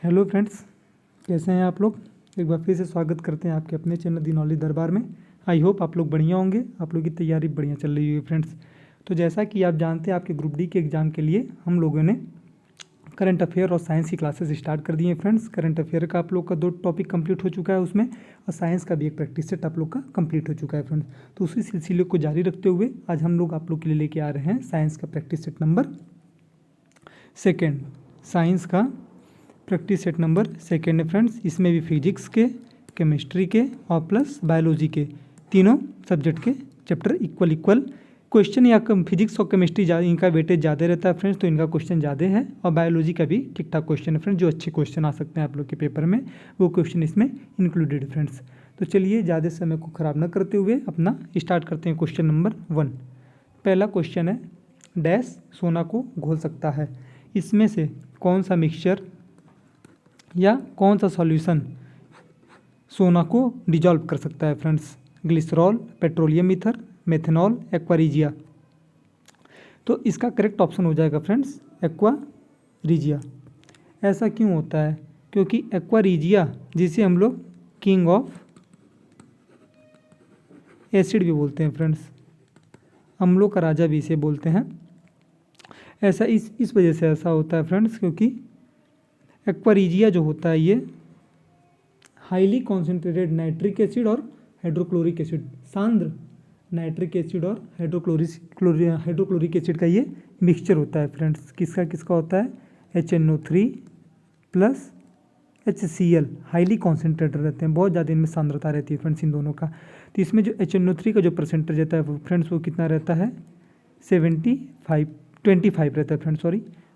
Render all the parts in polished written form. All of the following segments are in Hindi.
हेलो फ्रेंड्स, कैसे हैं आप लोग। एक बार फिर से स्वागत करते हैं आपके अपने चैनल दी नॉलेज दरबार में। आई होप आप लोग बढ़िया होंगे, आप लोग की तैयारी बढ़िया चल रही है फ्रेंड्स। तो जैसा कि आप जानते हैं, आपके ग्रुप डी के एग्ज़ाम के लिए हम लोगों ने करंट अफेयर और साइंस की क्लासेस स्टार्ट कर दी हैं फ्रेंड्स। करंट अफेयर का आप लोग का 2 टॉपिक कंप्लीट हो चुका है उसमें, और साइंस का भी एक प्रैक्टिस सेट आप लोग का कंप्लीट हो चुका है फ्रेंड्स। तो उसी सिलसिले को जारी रखते हुए आज हम लोग आप लोग के लिए लेके आ रहे हैं साइंस का प्रैक्टिस सेट नंबर 2। साइंस का प्रैक्टिस सेट नंबर 2 है फ्रेंड्स। इसमें भी फिजिक्स के, केमिस्ट्री के और प्लस बायोलॉजी के तीनों सब्जेक्ट के चैप्टर इक्वल क्वेश्चन या फिजिक्स और केमिस्ट्री इनका वेटेज ज़्यादा रहता है फ्रेंड्स, तो इनका क्वेश्चन ज़्यादा है। और बायोलॉजी का भी ठीक ठाक क्वेश्चन है फ्रेंड्स, जो अच्छे क्वेश्चन आ सकते हैं आप लोग के पेपर में, वो क्वेश्चन इसमें इंक्लूडेड है फ्रेंड्स। तो चलिए ज़्यादा समय को ख़राब न करते हुए अपना स्टार्ट करते हैं। क्वेश्चन नंबर 1, पहला क्वेश्चन है, डैश सोना को घोल सकता है। इसमें से कौन सा मिक्सचर या कौन सा सॉल्यूशन सोना को डिजॉल्व कर सकता है friends. Glycerol, petroleum ether, methanol, aqua regia. तो इसका करेक्ट ऑप्शन हो जाएगा फ्रेंड्स एक्वारिजिया। ऐसा क्यों होता है? क्योंकि एक्वारिजिया, जिसे हम लोग किंग ऑफ एसिड भी बोलते हैं फ्रेंड्स, अम्लों का राजा भी इसे बोलते हैं। ऐसा इस वजह से ऐसा होता है फ्रेंड्स, क्योंकि एक्वारिजिया जो होता है ये हाईली कॉन्सेंट्रेटेड नाइट्रिक एसिड और हाइड्रोक्लोरिक एसिड, सांद्र नाइट्रिक एसिड और हाइड्रोक्लोरिक एसिड का ये मिक्सचर होता है फ्रेंड्स। किसका होता है? HNO3 plus HCl, highly concentrated रहते हैं, बहुत ज़्यादा इनमें सांद्रता रहती है फ्रेंड्स इन दोनों का। तो इसमें जो HNO3 का जो परसेंटेज रहता है फ्रेंड्स, वो कितना रहता है? 25 रहता है फ्रेंड्स,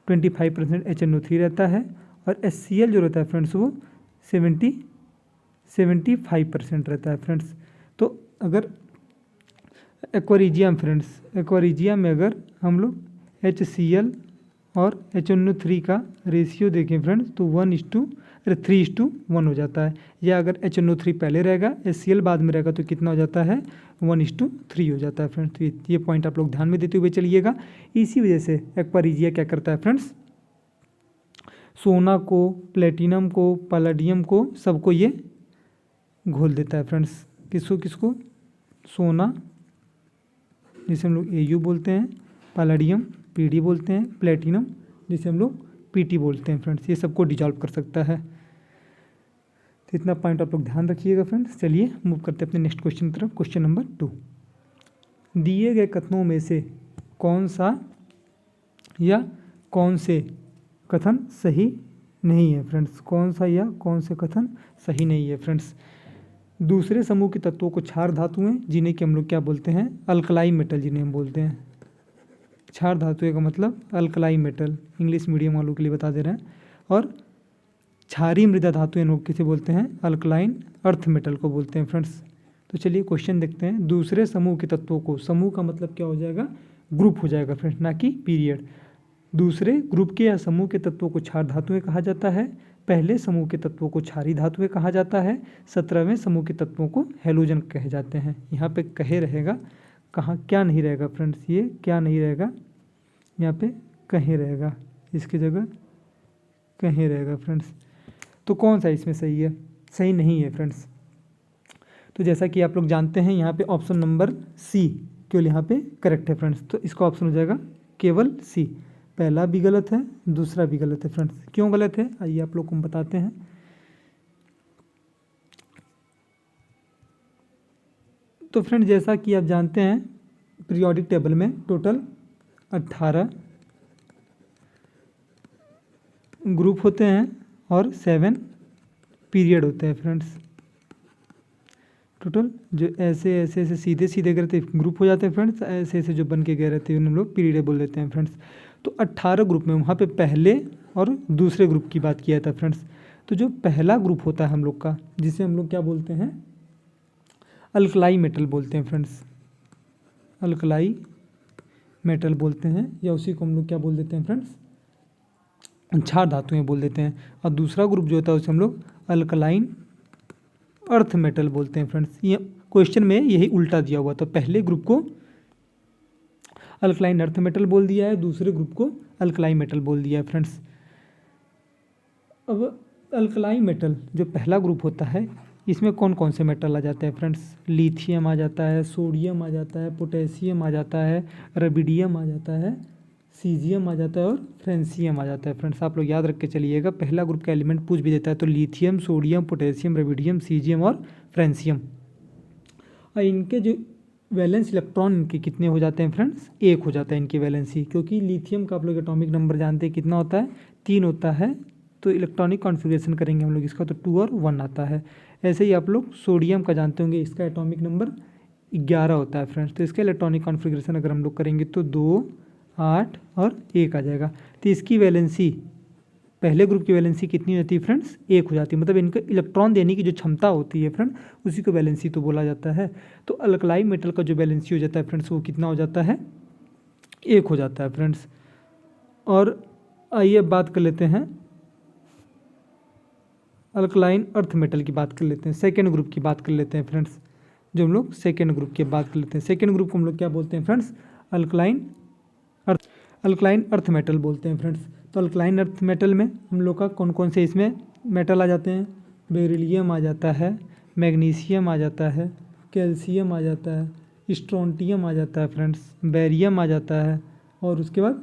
25% HNO3 रहता है। और HCl जो रहता है फ्रेंड्स, वो 75% रहता है फ्रेंड्स। तो अगर एक्वारिजिया में अगर हम लोग HCl और HNO3 का रेशियो देखें फ्रेंड्स, तो 3:1 हो जाता है। या अगर HNO3 पहले रहेगा, HCl बाद में रहेगा, तो कितना हो जाता है? 1:3 हो जाता है फ्रेंड्स। तो ये पॉइंट आप लोग ध्यान में देते हुए चलिएगा। इसी वजह से एक्वारिजिया क्या करता है फ्रेंड्स, सोना को, प्लेटिनम को, पैलेडियम को, सबको ये घोल देता है फ्रेंड्स। किसको? सोना, जिसे हम लोग Au बोलते हैं, पैलेडियम Pd बोलते हैं, प्लेटिनम जिसे हम लोग Pt बोलते हैं फ्रेंड्स, ये सबको डिजॉल्व कर सकता है। तो इतना पॉइंट आप लोग ध्यान रखिएगा फ्रेंड्स। चलिए मूव करते हैं अपने नेक्स्ट क्वेश्चन की तरफ। क्वेश्चन नंबर 2, दिए गए कथनों में से कौन सा या कौन से कथन सही नहीं है फ्रेंड्स? कौन सा या कौन से कथन सही नहीं है फ्रेंड्स? दूसरे समूह के तत्वों को क्षार धातुएं, जिन्हें कि हम लोग क्या बोलते हैं? अल्कलाई मेटल, जिन्हें हम बोलते हैं। क्षार धातुएं का मतलब अल्कलाई मेटल, इंग्लिश मीडियम वालों के लिए बता दे रहे हैं। और क्षारीय मृदा धातुएं लोग किसे बोलते हैं? अल्कलाइन अर्थ मेटल को बोलते हैं फ्रेंड्स। तो चलिए क्वेश्चन देखते हैं। दूसरे समूह के तत्वों को, समूह का मतलब क्या हो जाएगा? ग्रुप हो जाएगा फ्रेंड्स, ना कि पीरियड। दूसरे ग्रुप के या समूह के तत्वों को क्षार धातुएं कहा जाता है। पहले समूह के तत्वों को क्षारीय धातुएं कहा जाता है। 17वें समूह के तत्वों को हैलोजन कहे जाते हैं। यहाँ पे कहे रहेगा, कहाँ क्या नहीं रहेगा फ्रेंड्स? ये क्या नहीं रहेगा? यहाँ पे कहे रहेगा, इसकी जगह कहे रहेगा फ्रेंड्स। तो कौन सा इसमें सही है? सही नहीं है फ्रेंड्स। तो जैसा कि आप लोग जानते हैं, यहाँ पे ऑप्शन नंबर सी केवल यहाँ पे करेक्ट है फ्रेंड्स। तो इसका ऑप्शन हो जाएगा केवल सी। पहला भी गलत है, दूसरा भी गलत है फ्रेंड्स। क्यों गलत है, आइए आप लोग को हम बताते हैं। तो फ्रेंड्स, जैसा कि आप जानते हैं, पीरियोडिक टेबल में टोटल 18 ग्रुप होते हैं और 7 पीरियड होते हैं फ्रेंड्स। टोटल जो ऐसे सीधे गए रहते ग्रुप हो जाते हैं फ्रेंड्स, ऐसे जो बन के गए रहते हैं उन्हें हम लोग पीरियड बोल देते हैं फ्रेंड्स। तो 18 ग्रुप में वहाँ पे पहले और दूसरे ग्रुप की बात किया था फ्रेंड्स। तो जो पहला ग्रुप होता है हम लोग का, जिसे हम लोग क्या बोलते हैं? अल्कलाई मेटल बोलते हैं फ्रेंड्स। अल्कलाई मेटल बोलते हैं, या उसी को हम लोग क्या बोल देते हैं फ्रेंड्स? क्षार धातुएं बोल देते हैं। और दूसरा ग्रुप जो होता है उसे हम लोग अल्कलाइन अर्थ मेटल बोलते हैं फ्रेंड्स। ये क्वेश्चन में यही उल्टा दिया हुआ था। पहले ग्रुप को अल्कलाइन अर्थ मेटल बोल दिया है, दूसरे ग्रुप को अल्कलाई मेटल बोल दिया है फ्रेंड्स। अब अल्कलाई मेटल जो पहला ग्रुप होता है, इसमें कौन कौन से मेटल आ जाते हैं फ्रेंड्स? लिथियम आ जाता है, सोडियम आ जाता है, पोटेशियम आ जाता है, रबिडियम आ जाता है, सीजियम आ जाता है और फ्रेंसियम आ जाता है। फ्रेंड्स आप लोग याद रख के चलिएगा, पहला ग्रुप का एलिमेंट पूछ भी देता है तो लिथियम, सोडियम, पोटेशियम, रबिडियम, सीजियम और फ्रेंसियम। और इनके जो वैलेंस इलेक्ट्रॉन इनके कितने हो जाते हैं फ्रेंड्स? 1 हो जाता है इनकी वैलेंसी, क्योंकि लिथियम का आप लोग एटॉमिक नंबर जानते हैं कितना होता है? 3 होता है। तो इलेक्ट्रॉनिक कॉन्फ़िगरेशन करेंगे हम लोग इसका तो 2 और 1 आता है। ऐसे ही आप लोग सोडियम का जानते होंगे, इसका एटॉमिक नंबर 11 होता है फ्रेंड्स। तो इसका इलेक्ट्रॉनिक कॉन्फ़िगरेशन अगर हम लोग करेंगे तो 2, 8 और 1 आ जाएगा। तो इसकी वैलेंसी, पहले ग्रुप की वैलेंसी कितनी होती है फ्रेंड्स? 1 हो जाती है। मतलब इनका इलेक्ट्रॉन देने की जो क्षमता होती है फ्रेंड, उसी को वैलेंसी तो बोला जाता है। तो अल्कलाई मेटल का जो वैलेंसी हो जाता है फ्रेंड्स, वो कितना हो जाता है? 1 हो जाता है फ्रेंड्स। और आइए बात कर लेते हैं अल्कलाइन अर्थ मेटल की बात कर लेते हैं, सेकेंड ग्रुप की बात कर लेते हैं फ्रेंड्स। जो हम लोग सेकेंड ग्रुप की बात कर लेते हैं, सेकेंड ग्रुप को हम लोग क्या बोलते हैं फ्रेंड्स? अल्कलाइन अर्थ मेटल बोलते हैं फ्रेंड्स। तो अल्कलाइन अर्थ मेटल में हम लोग का कौन कौन से इसमें मेटल आ जाते हैं? बेरिलियम आ जाता है, मैग्नीशियम आ जाता है, कैल्शियम आ जाता है, स्ट्रोंटियम आ जाता है फ्रेंड्स, बेरियम आ जाता है और उसके बाद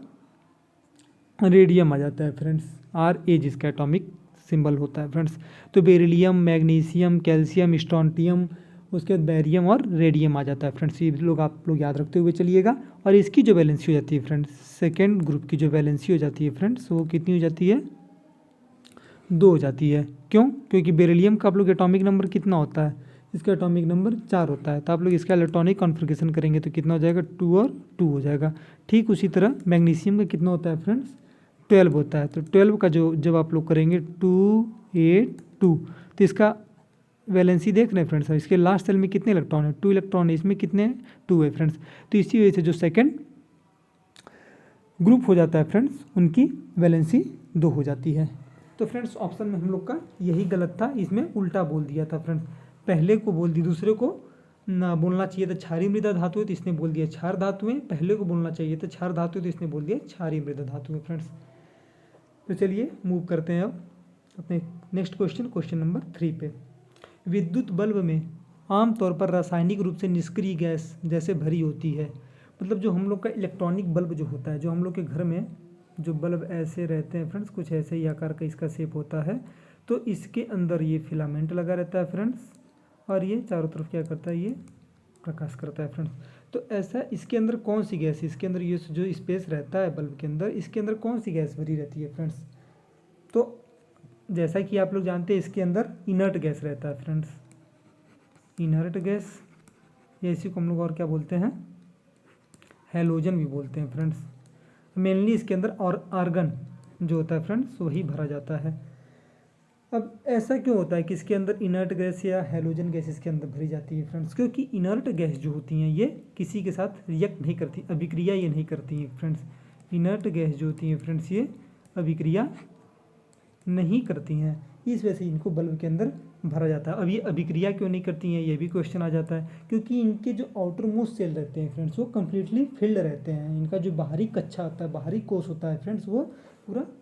रेडियम आ जाता है फ्रेंड्स। Ra जिसका एटॉमिक सिंबल होता है फ्रेंड्स। तो बेरिलियम, मैग्नीशियम, कैल्शियम, स्ट्रोंटियम, उसके बाद बैरियम और रेडियम आ जाता है फ्रेंड्स। ये लोग आप लोग याद रखते हुए चलिएगा। और इसकी जो वैलेंसी हो जाती है फ्रेंड्स, सेकेंड ग्रुप की जो वैलेंसी हो जाती है फ्रेंड्स, वो कितनी हो जाती है? 2 हो जाती है। क्यों? क्योंकि बेरिलियम का आप लोग एटॉमिक नंबर कितना होता है? इसका एटॉमिक नंबर 4 होता है। तो आप लोग इसका इलेक्ट्रॉनिक कॉन्फ़िगरेशन करेंगे तो कितना हो जाएगा? 2 और 2 हो जाएगा। ठीक उसी तरह मैग्नीशियम का कितना होता है फ्रेंड्स? 12 होता है। तो 12 का जो जब आप लोग करेंगे 2, 8, 2, तो इसका वैलेंसी देख रहे हैं फ्रेंड्स, इसके लास्ट सेल में कितने इलेक्ट्रॉन है? 2 इलेक्ट्रॉन है, इसमें कितने? 2 है फ्रेंड्स। तो इसी वजह से जो सेकेंड ग्रुप हो जाता है फ्रेंड्स, उनकी वैलेंसी 2 हो जाती है। तो फ्रेंड्स ऑप्शन में हम लोग का यही गलत था, इसमें उल्टा बोल दिया था फ्रेंड्स। पहले को बोल दी, दूसरे को ना बोलना चाहिए था क्षारीय मृदा धातु है तो इसने बोल दिया क्षार धातुएं। पहले को बोलना चाहिए था क्षार धातु तो इसने बोल दिया क्षारीय मृदा धातुएं फ्रेंड्स। तो चलिए मूव करते हैं अब अपने नेक्स्ट क्वेश्चन, क्वेश्चन नंबर 3 पे। विद्युत बल्ब में आमतौर पर रासायनिक रूप से निष्क्रिय गैस जैसे भरी होती है। मतलब जो हम लोग का इलेक्ट्रॉनिक बल्ब जो होता है, जो हम लोग के घर में जो बल्ब ऐसे रहते हैं फ्रेंड्स, कुछ ऐसे ही आकार का इसका शेप होता है। तो इसके अंदर ये फिलामेंट लगा रहता है फ्रेंड्स, और ये चारों तरफ क्या करता है? ये प्रकाश करता है फ्रेंड्स। तो ऐसा इसके अंदर कौन सी गैस, इसके अंदर ये जो स्पेस रहता है बल्ब के अंदर, इसके अंदर कौन सी गैस भरी रहती है फ्रेंड्स? तो जैसा कि आप लोग जानते हैं इसके अंदर इनर्ट गैस रहता है फ्रेंड्स, इनर्ट गैस, या इसी को हम लोग और क्या बोलते हैं? हैलोजन भी बोलते हैं फ्रेंड्स। मेनली इसके अंदर और आर्गन जो होता है फ्रेंड्स वही भरा जाता है। अब ऐसा क्यों होता है कि इसके अंदर इनर्ट गैस या हैलोजन गैस इसके अंदर भरी जाती है फ्रेंड्स? क्योंकि इनर्ट गैस जो होती हैं ये किसी के साथ रिएक्ट नहीं करती, अभिक्रिया ये नहीं करती हैं फ्रेंड्स। इनर्ट गैस जो होती हैं फ्रेंड्स ये अभिक्रिया नहीं करती हैं, इस वजह से इनको बल्ब के अंदर भरा जाता है। अब ये अभिक्रिया क्यों नहीं करती हैं, ये भी क्वेश्चन आ जाता है। क्योंकि इनके जो आउटर मोस्ट सेल रहते हैं फ्रेंड्स वो कम्प्लीटली फिल्ड रहते हैं। इनका जो बाहरी कक्षा होता है, बाहरी कोश होता है फ्रेंड्स, वो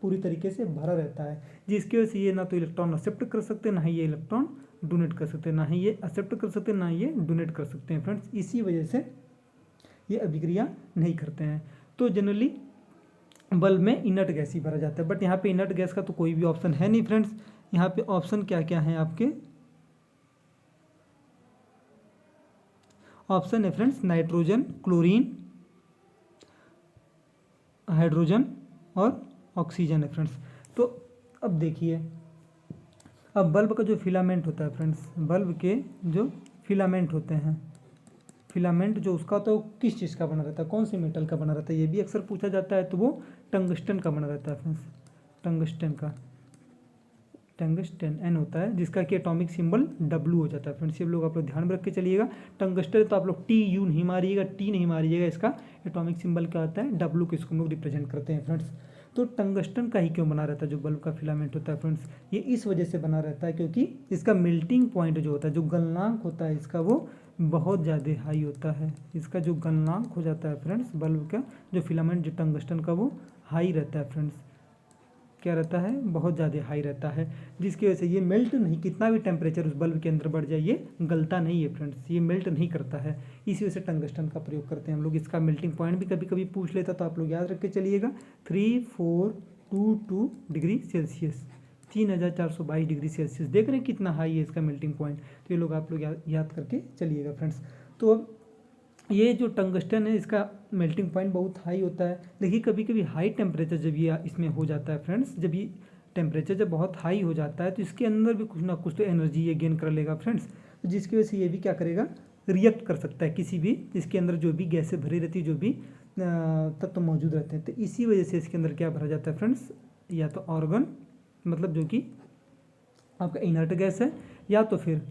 पूरी तरीके से भरा रहता है, जिसकी वजह से ये ना तो इलेक्ट्रॉन एक्सेप्ट कर सकते हैं, ना ही ये इलेक्ट्रॉन डोनेट कर सकते हैं, ना ही ये एक्सेप्ट कर सकते हैं, ना ही ये डोनेट कर सकते हैं फ्रेंड्स। इसी वजह से ये अभिक्रिया नहीं करते हैं। तो जनरली बल्ब में इनर्ट गैस ही भरा जाता है। बट यहाँ पे इनर्ट गैस का तो कोई भी ऑप्शन है नहीं फ्रेंड्स। यहाँ पे ऑप्शन क्या क्या है आपके? ऑप्शन है फ्रेंड्स नाइट्रोजन, क्लोरीन, हाइड्रोजन और ऑक्सीजन है फ्रेंड्स। तो अब देखिए, अब बल्ब का जो फिलामेंट होता है फ्रेंड्स, बल्ब के जो फिलामेंट होते हैं, फिलामेंट जो उसका तो किस चीज़ का बना रहता है, कौन सी मेटल का बना रहता है, ये भी अक्सर पूछा जाता है। तो वो टंगस्टन का बना रहता है फ्रेंड्स, टंगस्टन का, टंगस्टन N होता है, जिसका कि एटॉमिक सिंबल W हो जाता है फ्रेंड्स। ये लोग आप लोग ध्यान में रख के चलिएगा। टंगस्टन तो आप लोग TU नहीं मारिएगा, T नहीं मारिएगा, इसका एटॉमिक सिंबल क्या होता है? W को इसको हम लोग रिप्रेजेंट करते हैं फ्रेंड्स। तो टंगस्टन का ही क्यों बना रहता है जो बल्ब का फिलामेंट होता है फ्रेंड्स? ये इस वजह से बना रहता है क्योंकि इसका मेल्टिंग पॉइंट जो होता है, जो गलनांक होता है इसका, वो बहुत ज़्यादा हाई होता है। इसका जो गलनांक हो जाता है फ्रेंड्स, बल्ब का जो फिलामेंट जो टंगस्टन का, वो हाई रहता है फ्रेंड्स। क्या रहता है, बहुत ज़्यादा हाई रहता है, जिसकी वजह से ये मेल्ट नहीं, कितना भी टेम्परेचर उस बल्ब के अंदर बढ़ जाए ये गलता नहीं है फ्रेंड्स, ये मेल्ट नहीं करता है। इसी वजह से टंगस्टन का प्रयोग करते हैं हम लोग। इसका मेल्टिंग पॉइंट भी कभी कभी पूछ लेता, तो आप लोग याद रख के चलिएगा 3422 डिग्री सेल्सियस, 3422 डिग्री सेल्सियस। देख रहे हैं कितना हाई है इसका मेल्टिंग पॉइंट, तो ये लोग आप लोग याद करके चलिएगा फ्रेंड्स। तो अब ये जो टंगस्टन है इसका मेल्टिंग पॉइंट बहुत हाई होता है। देखिए कभी कभी हाई टेम्परेचर जब ये इसमें हो जाता है फ्रेंड्स, जब ये टेम्परेचर जब बहुत हाई हो जाता है तो इसके अंदर भी कुछ ना कुछ तो एनर्जी ये गेन कर लेगा फ्रेंड्स, तो जिसकी वजह से ये भी क्या करेगा, रिएक्ट कर सकता है किसी भी, इसके अंदर जो भी गैसें भरी रहती है, जो भी तत्व मौजूद रहते हैं, तो इसी वजह से इसके अंदर क्या भरा जाता है फ्रेंड्स, या तो ऑर्गन मतलब जो कि आपका इनर्ट गैस है, या तो फिर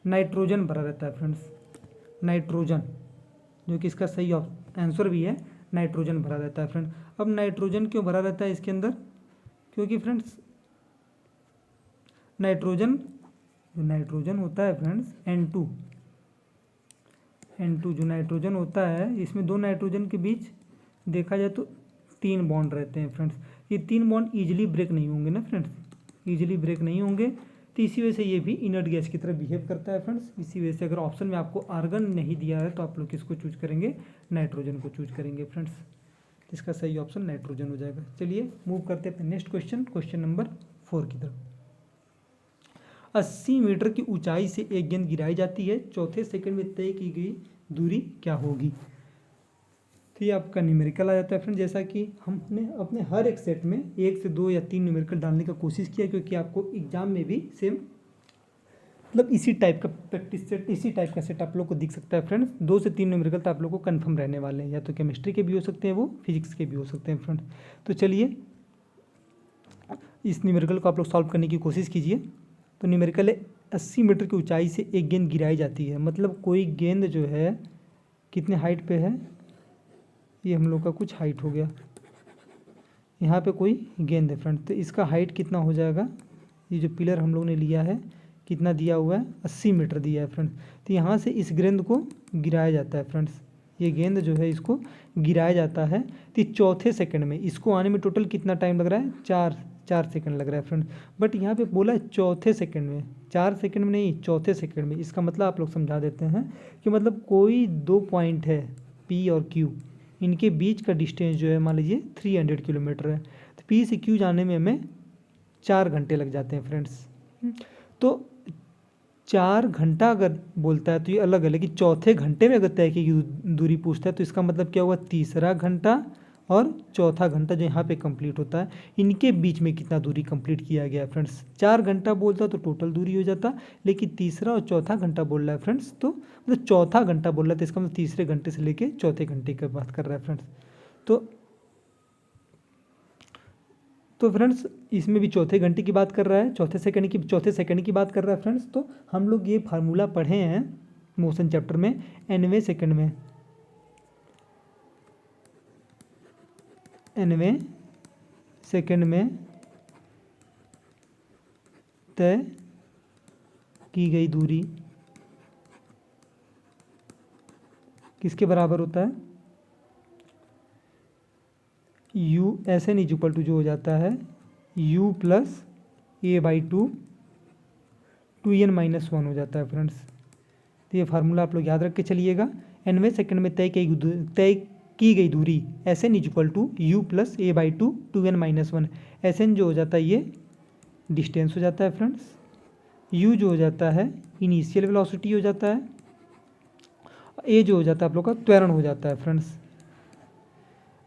नाइट्रोजन भरा रहता है फ्रेंड्स, नाइट्रोजन, जो कि इसका सही आंसर भी है, नाइट्रोजन भरा रहता है फ्रेंड। अब नाइट्रोजन क्यों भरा रहता है इसके अंदर, क्योंकि फ्रेंड्स नाइट्रोजन होता है फ्रेंड्स N2 जो नाइट्रोजन होता है, इसमें दो नाइट्रोजन के बीच देखा जाए तो 3 बॉन्ड रहते हैं फ्रेंड्स। ये 3 बॉन्ड ईजिली ब्रेक नहीं होंगे ना फ्रेंड्स, ईजिली ब्रेक नहीं होंगे, तो इसी वजह से ये भी इनर्ट गैस की तरह बिहेव करता है फ्रेंड्स। इसी वजह से अगर ऑप्शन में आपको आर्गन नहीं दिया है तो आप लोग किसको चूज करेंगे, नाइट्रोजन को चूज करेंगे फ्रेंड्स। इसका सही ऑप्शन नाइट्रोजन हो जाएगा। चलिए मूव करते हैं अपने नेक्स्ट क्वेश्चन नंबर 4 की तरफ। 80 मीटर की ऊंचाई से एक गेंद गिराई जाती है, चौथे सेकंड में तय की गई दूरी क्या होगी। तो ये आपका न्यूमेरिकल आ जाता है फ्रेंड। जैसा कि हमने अपने हर एक सेट में 1 से 2 या 3 न्यूमेरिकल डालने का कोशिश किया, क्योंकि आपको एग्जाम में भी सेम मतलब इसी टाइप का प्रैक्टिस सेट, इसी टाइप का सेट आप लोग को दिख सकता है फ्रेंड्स। 2 से 3 न्यूमेरिकल तो आप लोग को कन्फर्म रहने वाले हैं, या तो केमिस्ट्री के भी हो सकते हैं, वो फिजिक्स के भी हो सकते हैं फ्रेंड्स। तो चलिए इस न्यूमेरिकल को आप लोग सॉल्व करने की कोशिश कीजिए। तो न्यूमेरिकल है 80 मीटर की ऊंचाई से एक गेंद गिराई जाती है, मतलब कोई गेंद जो है कितने हाइट पे है, ये हम लोग का कुछ हाइट हो गया, यहाँ पे कोई गेंद है फ्रेंड, तो इसका हाइट कितना हो जाएगा, ये जो पिलर हम लोग ने लिया है कितना दिया हुआ है, 80 मीटर दिया है फ्रेंड्स। तो यहाँ से इस गेंद को गिराया जाता है फ्रेंड्स, ये गेंद जो है इसको गिराया जाता है। तो चौथे सेकंड में इसको आने में टोटल कितना टाइम लग रहा है, 4 सेकंड लग रहा है फ्रेंड। बट यहाँ पे बोला है चौथे सेकंड में, 4 सेकंड में नहीं, चौथे सेकंड में। इसका मतलब आप लोग समझा देते हैं कि मतलब कोई 2 पॉइंट है P और Q, इनके बीच का डिस्टेंस जो है मान लीजिए 300 किलोमीटर है, तो P से Q जाने में हमें 4 घंटे लग जाते हैं फ्रेंड्स। तो 4 घंटा अगर बोलता है तो ये अलग है, लेकिन चौथे घंटे में अगर तय की दूरी पूछता है तो इसका मतलब क्या हुआ, तीसरा घंटा और चौथा घंटा जो यहाँ पे कंप्लीट होता है, इनके बीच में कितना दूरी कंप्लीट किया गया है फ्रेंड्स। 4 घंटा बोलता तो टोटल दूरी हो जाता, लेकिन तीसरा और चौथा घंटा बोल रहा है फ्रेंड्स, तो मतलब चौथा घंटा बोल रहा है, तो इसका मतलब तीसरे घंटे से लेके चौथे घंटे की बात कर रहा है फ्रेंड्स। तो फ्रेंड्स इसमें भी चौथे घंटे की बात कर रहा है, चौथे सेकंड की बात कर रहा है फ्रेंड्स। तो हम लोग ये फार्मूला पढ़े हैं मोशन चैप्टर में, nवें सेकंड में तय की गई दूरी किसके बराबर होता है, u SN इक्वल टू जो हो जाता है u प्लस a/2 2n-1 हो जाता है फ्रेंड्स। तो ये फार्मूला आप लोग याद रख के चलिएगा। nवें सेकंड में तय की गई दूरी SN equal to u plus a/2 2n-1। SN जो हो जाता है ये डिस्टेंस हो जाता है फ्रेंड्स, u जो हो जाता है इनिशियल वेलोसिटी हो जाता है, a जो हो जाता है आप लोग का त्वरण हो जाता है फ्रेंड्स।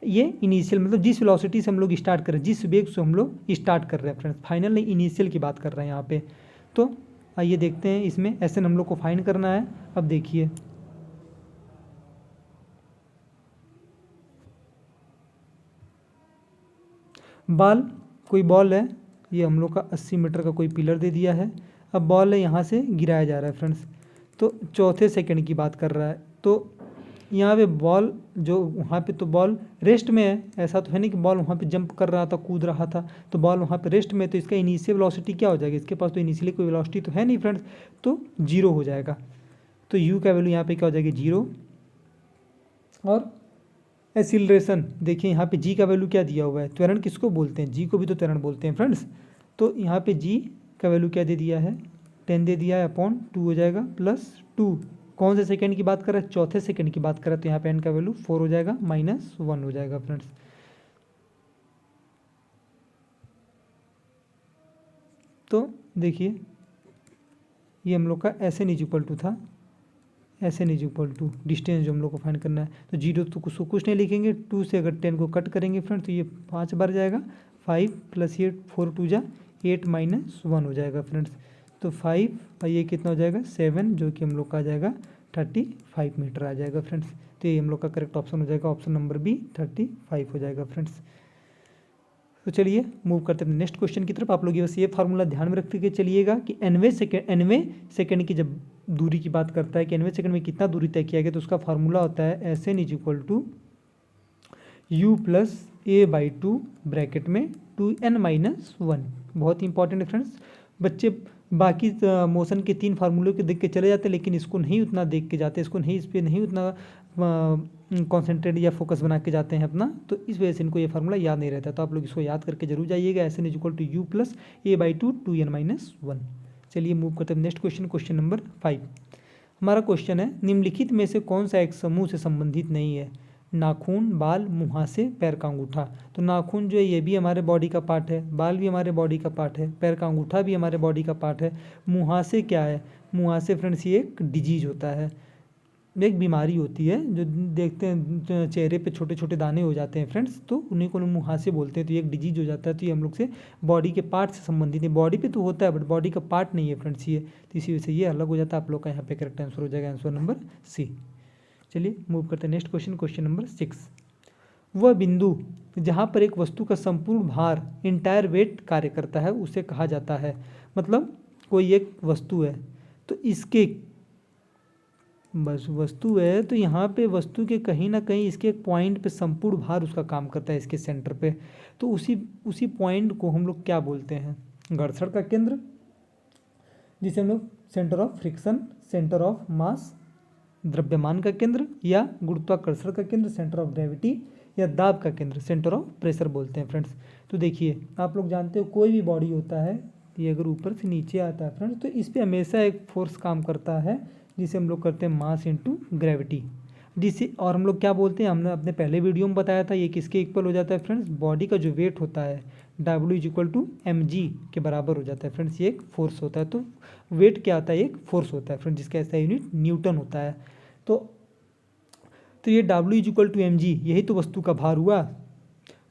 ये इनिशियल मतलब जिस वेलोसिटी से हम लोग स्टार्ट कर रहे हैं, जिस वेग से हम लोग स्टार्ट कर रहे हैं फ्रेंड्स, फाइनल नहीं इनिशियल की बात कर रहे हैं यहाँ पे। तो आइए देखते हैं इसमें SN हम लोग को फाइंड करना है। अब देखिए कोई बॉल है, ये हम लोग का 80 मीटर का कोई पिलर दे दिया है। अब बॉल है यहाँ से गिराया जा रहा है फ्रेंड्स, तो चौथे सेकंड की बात कर रहा है। तो यहाँ पे बॉल जो वहाँ पे तो बॉल रेस्ट में है, ऐसा तो है नहीं कि बॉल वहाँ पे जंप कर रहा था, कूद रहा था, तो बॉल वहाँ पे रेस्ट में है, तो इसका इनिशियल वेलोसिटी क्या हो जाएगी, इसके पास तो इनिशियली कोई वेलोसिटी तो है नहीं फ्रेंड्स, तो 0 हो जाएगा। तो u का वैल्यू यहाँ पे क्या हो जाएगी 0, और एसिलरेशन, देखिए यहाँ पे जी का वैल्यू क्या दिया हुआ है, त्वरण किसको बोलते हैं, जी को भी तो त्वरण बोलते हैं फ्रेंड्स। तो यहाँ पे जी का वैल्यू क्या दे दिया है, 10 दे दिया है, अपॉन 2 हो जाएगा, प्लस 2 कौन से सेकंड की बात कर रहा है, चौथे सेकंड की बात कर रहा है, तो यहाँ पे एन का वैल्यू 4 हो जाएगा, -1 हो जाएगा फ्रेंड्स। तो देखिए ये हम लोग का S N is equal to था, S N is equal to distance जो हम लोग को फाइंड करना है, तो जीरो तो कुछ नहीं लिखेंगे, 2 से अगर 10 को कट करेंगे फ्रेंड्स तो ये 5 बार जाएगा, 5 प्लस ये 4 2 जा 8 -1 हो जाएगा फ्रेंड्स। तो 5 और ये कितना हो जाएगा 7, जो कि हम लोग का आ जाएगा 35 मीटर आ जाएगा फ्रेंड्स। तो ये हम लोग का करेक्ट ऑप्शन हो जाएगा, ऑप्शन नंबर बी 35 हो जाएगा फ्रेंड्स। तो चलिए मूव करते हैं नेक्स्ट क्वेश्चन की तरफ। आप लोग बस ये फार्मूला ध्यान में रखते के चलिएगा कि एनवे सेकेंड की जब दूरी की बात करता है कि एनवे सेकेंड में कितना दूरी तय किया गया, तो उसका फार्मूला होता है S N is equal to U plus A by 2 bracket में 2n-1। बहुत ही इंपॉर्टेंट है फ्रेंड्स। बच्चे बाकी मोशन के 3 फार्मूलों के देख के चले जाते हैं, लेकिन इसको नहीं उतना देख के जाते, इसको नहीं, इस पर नहीं उतना कॉन्सेंट्रेट या फोकस बना के जाते हैं अपना, तो इस वजह से इनको ये फार्मूला याद नहीं रहता। तो आप लोग इसको याद करके जरूर जाइएगा, S N is equal to U plus A by 2 2n-1। चलिए मूव करते हैं नेक्स्ट क्वेश्चन, क्वेश्चन नंबर 5। हमारा क्वेश्चन है निम्नलिखित में से कौन सा एक समूह से संबंधित नहीं है, नाखून, बाल, मुहासे, पैर का अंगूठा। तो नाखून जो है ये भी हमारे बॉडी का पार्ट है, बाल भी हमारे बॉडी का पार्ट है, पैर का अंगूठा भी हमारे बॉडी का पार्ट है। मुहासे क्या है, मुहासे फ्रेंड्स ये एक डिजीज होता है, एक बीमारी होती है जो देखते हैं चेहरे पे छोटे छोटे दाने हो जाते हैं फ्रेंड्स, तो उन्हीं को मुहासे बोलते हैं। तो ये एक डिजीज हो जाता है, तो ये हम लोग से बॉडी के पार्ट से संबंधित है, बॉडी पे तो होता है बट बॉडी का पार्ट नहीं है फ्रेंड्स ये, तो इसी वजह से ये अलग हो जाता है। आप लोग का यहाँ पे करेक्ट आंसर हो जाएगा, आंसर नंबर सी। चलिए मूव करते हैं नेक्स्ट क्वेश्चन, क्वेश्चन नंबर 6। वह बिंदु जहाँ पर एक वस्तु का संपूर्ण भार इंटायर वेट कार्य करता है उसे कहा जाता है। मतलब कोई एक वस्तु है, तो इसके बस वस्तु है, तो यहाँ पे वस्तु के कहीं ना कहीं इसके एक पॉइंट पे संपूर्ण भार उसका काम करता है इसके सेंटर पे, तो उसी पॉइंट को हम लोग क्या बोलते हैं, घर्षण का केंद्र, जिसे हम लोग centre of friction, centre of mass, द्रव्यमान का केंद्र, या गुरुत्वाकर्षण का केंद्र, सेंटर ऑफ ग्रेविटी, या दाब का केंद्र, सेंटर ऑफ प्रेशर बोलते हैं फ्रेंड्स। तो देखिए आप लोग जानते हो कोई भी बॉडी होता है, ये अगर ऊपर से नीचे आता है फ्रेंड्स, तो इस पर हमेशा एक फोर्स काम करता है जिसे हम लोग करते हैं मास इंटू ग्रेविटी, जिसे और हम लोग क्या बोलते हैं, हमने अपने पहले वीडियो में बताया था, ये किसके इक्वल हो जाता है फ्रेंड्स, बॉडी का जो वेट होता है W is equal to mg के बराबर हो जाता है फ्रेंड्स। ये एक फोर्स होता है, तो वेट क्या आता है, एक फोर्स होता है फ्रेंड्स, जिसका ऐसा यूनिट न्यूटन होता है। तो ये W is equal to mg, यही तो वस्तु का भार हुआ।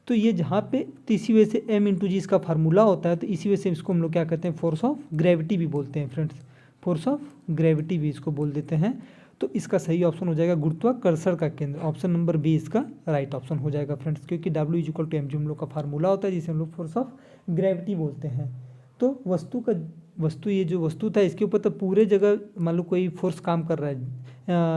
तो ये जहाँ पे, तो इसी वजह से m इंटू जी इसका फार्मूला होता है, तो इसी वजह से इसको हम लोग क्या कहते हैं, फोर्स ऑफ ग्रेविटी भी बोलते हैं फ्रेंड्स, फोर्स ऑफ ग्रेविटी भी इसको बोल देते हैं। तो इसका सही ऑप्शन हो जाएगा गुरुत्वाकर्षण का केंद्र, ऑप्शन नंबर बी इसका राइट ऑप्शन हो जाएगा फ्रेंड्स, क्योंकि W is equal to M G हम लोग का फार्मूला होता है, जिसे हम लोग फोर्स ऑफ ग्रेविटी बोलते हैं। तो वस्तु ये जो वस्तु था इसके ऊपर तो पूरे जगह मान लो कोई फोर्स काम कर रहा है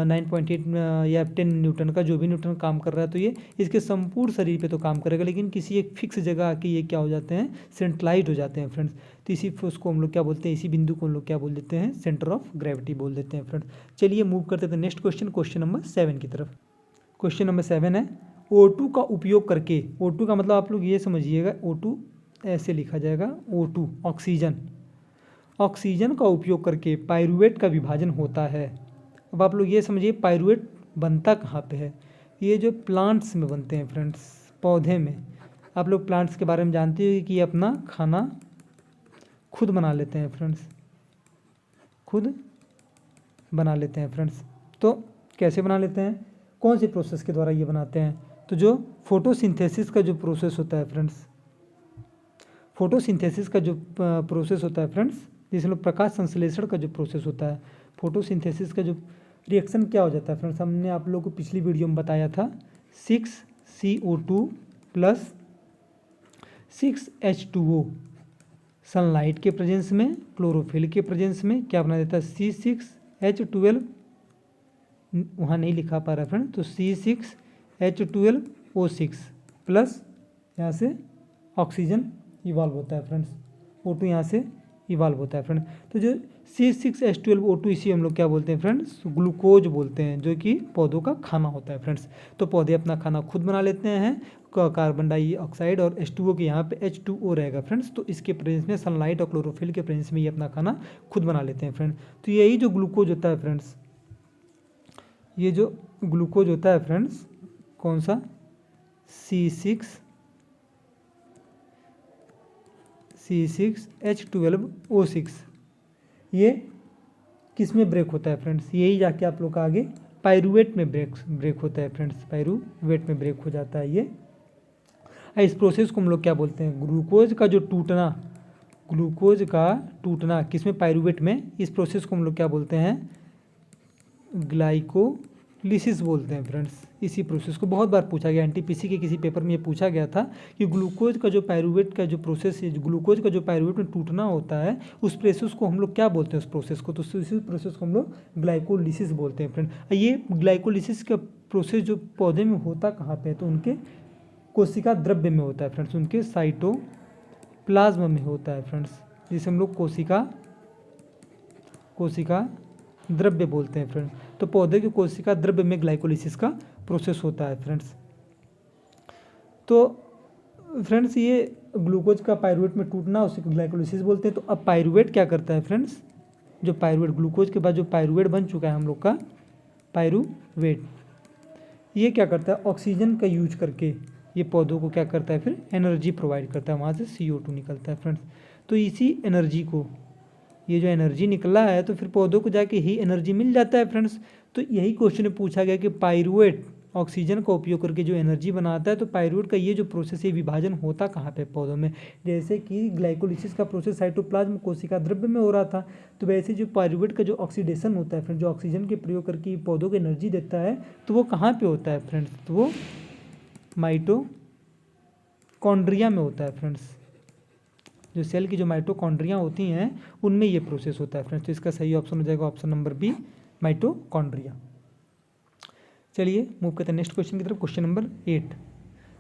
9.8 या 10 न्यूटन का, जो भी न्यूटन काम कर रहा है, तो ये इसके संपूर्ण शरीर पे तो काम करेगा, लेकिन किसी एक फिक्स जगह आके ये क्या हो जाते हैं, सेंट्रलाइज हो जाते हैं फ्रेंड्स। तो इसी फोर्स को हम लोग क्या बोलते हैं, इसी बिंदु को हम लोग क्या बोल देते हैं, सेंटर ऑफ ग्रेविटी बोल देते हैं फ्रेंड्स। चलिए मूव करते थे नेक्स्ट क्वेश्चन, क्वेश्चन नंबर 7 की तरफ। क्वेश्चन नंबर 7 है O2 का उपयोग करके, O2 का मतलब आप लोग ये समझिएगा, O2 ऐसे लिखा जाएगा, O2 ऑक्सीजन, ऑक्सीजन का उपयोग करके पाइरूवेट का विभाजन होता है। अब आप लोग ये समझिए पाइरूवेट बनता कहाँ पे है, ये जो प्लांट्स में बनते हैं फ्रेंड्स, पौधे में। आप लोग प्लांट्स के बारे में जानते हो कि ये अपना खाना खुद बना लेते हैं फ्रेंड्स, खुद बना लेते हैं फ्रेंड्स। तो कैसे बना लेते हैं, कौन सी प्रोसेस के द्वारा ये बनाते हैं, तो जो फोटोसिंथेसिस का जो प्रोसेस होता है फ्रेंड्स, फोटोसिंथेसिस का जो प्रोसेस होता है फ्रेंड्स, जिसमें लोग प्रकाश संश्लेषण का जो प्रोसेस होता है, फोटोसिंथेसिस का जो रिएक्शन क्या हो जाता है फ्रेंड्स, हमने आप लोगों को पिछली वीडियो में बताया था, 6CO2 प्लस 6H2O सनलाइट के प्रेजेंस में, क्लोरोफिल के प्रेजेंस में क्या बना देता है, C6H12, वहाँ नहीं लिखा पा रहा फ्रेंड, तो C6H12O6 प्लस यहाँ से ऑक्सीजन इवॉल्व होता है फ्रेंड्स, O2 यहाँ से इवाल्व होता है फ्रेंड। तो जो C6H12O2 इसी हम लोग क्या बोलते हैं फ्रेंड्स, ग्लूकोज बोलते हैं, जो कि पौधों का खाना होता है फ्रेंड्स। तो पौधे अपना खाना खुद बना लेते हैं, कार्बन डाइऑक्साइड और H2O के यहाँ पे H2O रहेगा फ्रेंड्स। तो इसके प्रेजेंस में सनलाइट और क्लोरोफिल के प्रेजेंस में ये अपना खाना खुद बना लेते हैं फ्रेंड। तो यही जो ग्लूकोज होता है फ्रेंड्स, ये जो ग्लूकोज होता है फ्रेंड्स, कौन सा, C6H12O6, ये किस में ब्रेक होता है फ्रेंड्स, यही जाके आप लोग का आगे पाइरूवेट में ब्रेक होता है फ्रेंड्स, पाइरूवेट में ब्रेक हो जाता है ये। इस प्रोसेस को हम लोग क्या बोलते हैं, ग्लूकोज का टूटना किस में, पाइरूवेट में, इस प्रोसेस को हम लोग क्या बोलते हैं, ग्लाइकोलिसिस बोलते हैं फ्रेंड्स। इसी प्रोसेस को बहुत बार पूछा गया, एनटीपीसी के किसी पेपर में ये पूछा गया था कि ग्लूकोज का जो पाइरूवेट का जो प्रोसेस है, ग्लूकोज का जो पाइरूवेट में टूटना होता है, उस प्रोसेस को हम लोग क्या बोलते हैं, उस प्रोसेस को, तो इसी प्रोसेस को हम लोग ग्लाइकोलिसिस बोलते हैं फ्रेंड। ये ग्लाइकोलिसिस का प्रोसेस जो पौधे में होता कहाँ पे है, तो उनके कोशिका द्रव्य में होता है फ्रेंड्स, उनके साइटोप्लाज्म में होता है फ्रेंड्स, जिसे हम लोग कोशिका द्रव्य बोलते हैं फ्रेंड। तो पौधे के कोशिका द्रव्य में ग्लाइकोलिसिस का प्रोसेस होता है फ्रेंड्स। तो फ्रेंड्स ये ग्लूकोज का पाइरूवेट में टूटना, उसे ग्लाइकोलिसिस बोलते हैं। तो अब पाइरूवेट क्या करता है फ्रेंड्स, जो पाइरूवेट, ग्लूकोज के बाद जो पाइरूवेट बन चुका है हम लोग का पाइरूवेट, ये क्या करता है, ऑक्सीजन का यूज करके ये पौधों को क्या करता है, फिर एनर्जी प्रोवाइड करता है, वहाँ से CO2 निकलता है फ्रेंड्स। तो इसी एनर्जी को, ये जो एनर्जी निकला है, तो फिर पौधों को जाके ही एनर्जी मिल जाता है फ्रेंड्स। तो यही क्वेश्चन में पूछा गया कि पाइरूवेट ऑक्सीजन का उपयोग करके जो एनर्जी बनाता है, तो पाइरूवेट का ये जो प्रोसेस है, विभाजन होता कहाँ पे, पौधों में। जैसे कि ग्लाइकोलिसिस का प्रोसेस साइटोप्लाज्म कोशिका द्रव्य में हो रहा था, तो वैसे जो पाइरूवेट का जो ऑक्सीडेशन होता है फ्रेंड, जो ऑक्सीजन के प्रयोग करके पौधों को एनर्जी देता है, तो वो कहाँ पर होता है फ्रेंड्स, तो वो माइटोकॉन्ड्रिया में होता है फ्रेंड्स। जो सेल की जो माइटोकॉन्ड्रिया होती हैं, उनमें ये प्रोसेस होता है फ्रेंड्स। तो इसका सही ऑप्शन हो जाएगा ऑप्शन नंबर बी, माइटोकॉन्ड्रिया। चलिए मूव करते हैं नेक्स्ट क्वेश्चन की तरफ। क्वेश्चन नंबर 8,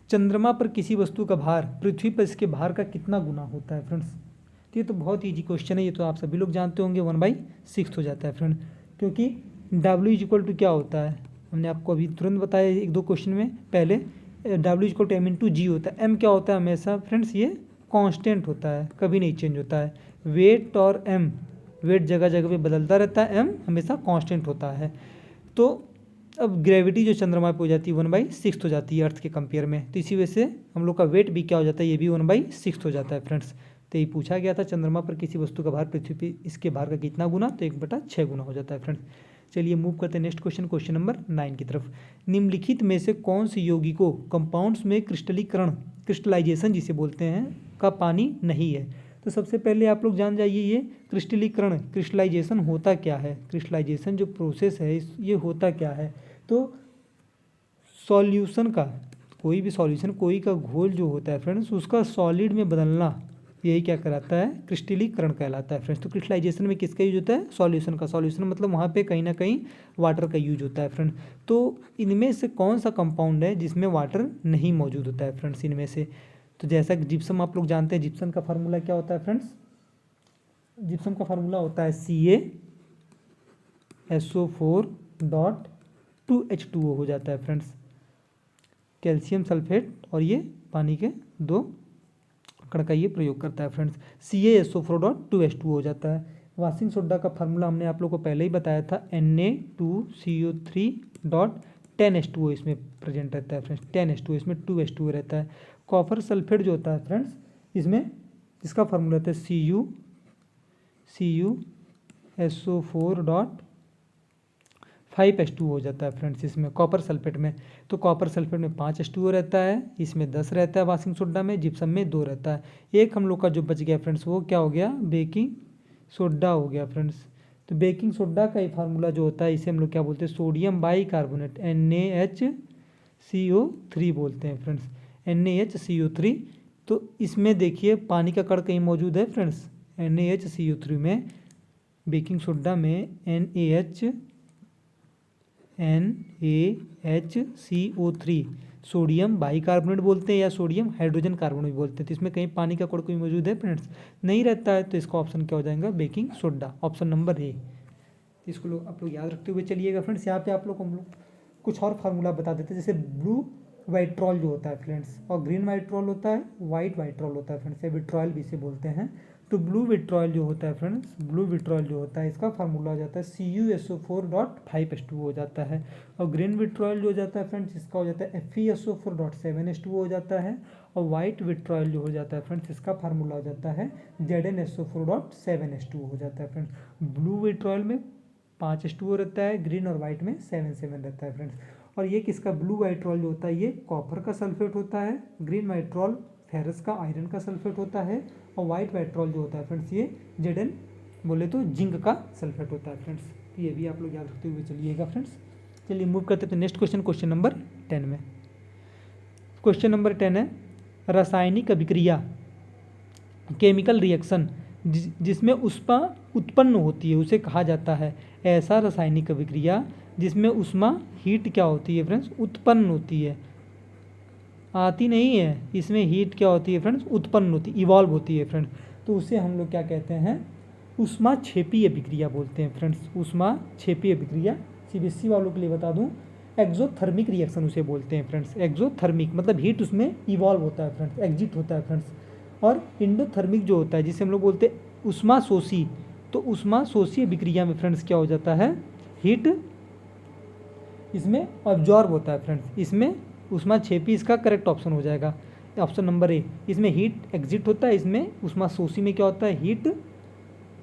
चंद्रमा पर किसी वस्तु का भार पृथ्वी पर इसके भार का कितना गुना होता है फ्रेंड्स। तो ये तो बहुत ईजी क्वेश्चन है, ये तो आप सभी लोग जानते होंगे, 1/6 हो जाता है फ्रेंड। क्योंकि W = क्या होता है, हमने आपको अभी तुरंत बताया 1-2 क्वेश्चन में पहले, W = M/G होता है। M क्या होता है हमेशा फ्रेंड्स, ये कांस्टेंट होता है, कभी नहीं चेंज होता है। वेट और M, वेट जगह जगह पे बदलता रहता है, M हमेशा कांस्टेंट होता है। तो अब ग्रेविटी जो चंद्रमा पे हो जाती है 1/6 हो जाती है अर्थ के कंपेयर में, तो इसी वजह से हम लोग का वेट भी क्या हो जाता है, ये भी 1/6 हो जाता है फ्रेंड्स। तो ये पूछा गया था चंद्रमा पर किसी वस्तु का भार पृथ्वी पर इसके भार का कितना गुना, तो 1/6 गुना हो जाता है फ्रेंड्स। चलिए मूव करते हैं नेक्स्ट क्वेश्चन, क्वेश्चन नंबर 9 की तरफ। निम्नलिखित में से कौन सी यौगिकों कंपाउंड्स में क्रिस्टलाइजेशन जिसे बोलते हैं का पानी नहीं है। तो सबसे पहले आप लोग जान जाइए ये क्रिस्टलाइजेशन होता क्या है, क्रिस्टलाइजेशन जो प्रोसेस है ये होता क्या है। तो सॉल्यूशन का, कोई भी सॉल्यूशन, कोई का घोल जो होता है फ्रेंड्स, उसका सॉलिड में बदलना, यही क्या कराता है, क्रिस्टलीकरण कहलाता है फ्रेंड्स। तो क्रिस्टलाइजेशन में किसका यूज होता है, सॉल्यूशन का। सॉल्यूशन मतलब वहाँ पे कहीं ना कहीं वाटर का यूज होता है फ्रेंड। तो इनमें से कौन सा कंपाउंड है जिसमें वाटर नहीं मौजूद होता है फ्रेंड्स, इनमें से। तो जैसा कि जिप्सम आप लोग जानते हैं, जिप्सम का फार्मूला क्या होता है फ्रेंड्स, जिप्सम का फार्मूला होता है CaSO4.2H2O हो जाता है फ्रेंड्स। कैल्शियम सल्फेट और ये पानी के 2 कण का ये प्रयोग करता है फ्रेंड्स। CaSO4.2H2O हो जाता है। वाशिंग सोडा का फार्मूला हमने आप लोग को पहले ही बताया था, Na2CO3.10H2O इसमें प्रेजेंट रहता है फ्रेंड्स, 10H2O इसमें 2H2O रहता है। कॉपर सल्फेट जो होता है फ्रेंड्स, इसमें इसका फार्मूला रहता है CuSO4.5H2O हो जाता है फ्रेंड्स इसमें कॉपर सल्फेट में। तो कॉपर सल्फेट में 5H2O रहता है, इसमें 10 रहता है वाशिंग सोडा में, जिप्सम में 2 रहता है। एक हम लोग का जो बच गया फ्रेंड्स, वो क्या हो गया, बेकिंग सोडा हो गया फ्रेंड्स। तो बेकिंग सोडा का ही फार्मूला जो होता है, इसे हम लोग क्या बोलते हैं, सोडियम बाइकार्बोनेट, NaHCO3 बोलते हैं फ्रेंड्स, NaHCO3। तो इसमें देखिए पानी का कण कहीं मौजूद है फ्रेंड्स, NaHCO3 में, बेकिंग सोडा में NaHCO3 सोडियम बाइकार्बोनेट बोलते हैं या सोडियम हाइड्रोजन कार्बोनेट बोलते हैं। तो इसमें कहीं पानी का कोई मौजूद है फ्रेंड्स, नहीं रहता है, तो इसका ऑप्शन क्या हो जाएगा, baking soda, option number A. इसको लोग आप लोग याद रखते हुए चलिएगा फ्रेंड्स। यहाँ पे आप लोग हम लोग कुछ और फार्मूला बता देते हैं, जैसे ब्लू वाइट्रॉल जो होता है फ्रेंड्स, और ग्रीन वाइट्रॉल होता है, वाइट वाइट्रॉल होता है फ्रेंड्स, या विट्रॉयल भी इसे बोलते हैं। तो ब्लू विट्रॉयल जो होता है फ्रेंड्स, ब्लू विट्रॉयल जो होता है इसका फार्मूला हो जाता है CuSO4.5H2O हो जाता है। और ग्रीन विट्रॉयल जो हो जाता है फ्रेंड्स, इसका हो जाता है FeSO4.7H2O हो जाता है। और वाइट विट्रॉयल जो हो जाता है फ्रेंड्स, इसका फार्मूला हो जाता है ZnSO4.7H2O हो जाता है फ्रेंड्स। ब्लू विट्रॉयल में 5H2O रहता है, ग्रीन और वाइट में 7 रहता है फ्रेंड्स। और ये किसका, ब्लू वाइट्रॉल जो होता है ये कॉपर का सल्फेट होता है, ग्रीन वाइट्रॉल फेरस का आयरन का सल्फेट होता है, और वाइट वाइट्रॉल जो होता है फ्रेंड्स ये Zn बोले तो जिंक का सल्फेट होता है फ्रेंड्स। तो ये भी आप लोग याद रखते हुए चलिएगा फ्रेंड्स। चलिए मूव करते थे नेक्स्ट क्वेश्चन, क्वेश्चन नंबर 10 में। क्वेश्चन नंबर 10 है, रासायनिक अभिक्रिया, केमिकल रिएक्शन जिसमें उष्मा उत्पन्न होती है उसे कहा जाता है। ऐसा रासायनिक अभिक्रिया जिसमें उष्मा हीट क्या होती है फ्रेंड्स, उत्पन्न होती है, आती नहीं है, इसमें हीट क्या होती है फ्रेंड्स, उत्पन्न होती, इवॉल्व होती है फ्रेंड्स। तो उसे हम लोग क्या कहते हैं, उष्मा क्षेपी अभिक्रिया बोलते हैं फ्रेंड्स। उष्मा क्षेपी अभिक्रिया CBSE वालों के लिए बता दूं, एक्सोथर्मिक रिएक्शन उसे बोलते हैं फ्रेंड्स। एक्सोथर्मिक मतलब हीट उसमें इवॉल्व होता है फ्रेंड्स, एग्जिट होता है फ्रेंड्स। और इंडोथर्मिक जो होता है जिसे हम लोग बोलते हैं उष्मा शोषी, तो उष्मा शोषी अभिक्रिया में फ्रेंड्स क्या हो जाता है, हीट इसमें ऑब्जॉर्ब होता है फ्रेंड्स। इसमें उष्मा क्षेपी इसका करेक्ट ऑप्शन हो जाएगा, ऑप्शन नंबर ए। इसमें हीट एग्जिट होता है, इसमें उष्मा शोषी में क्या होता है, हीट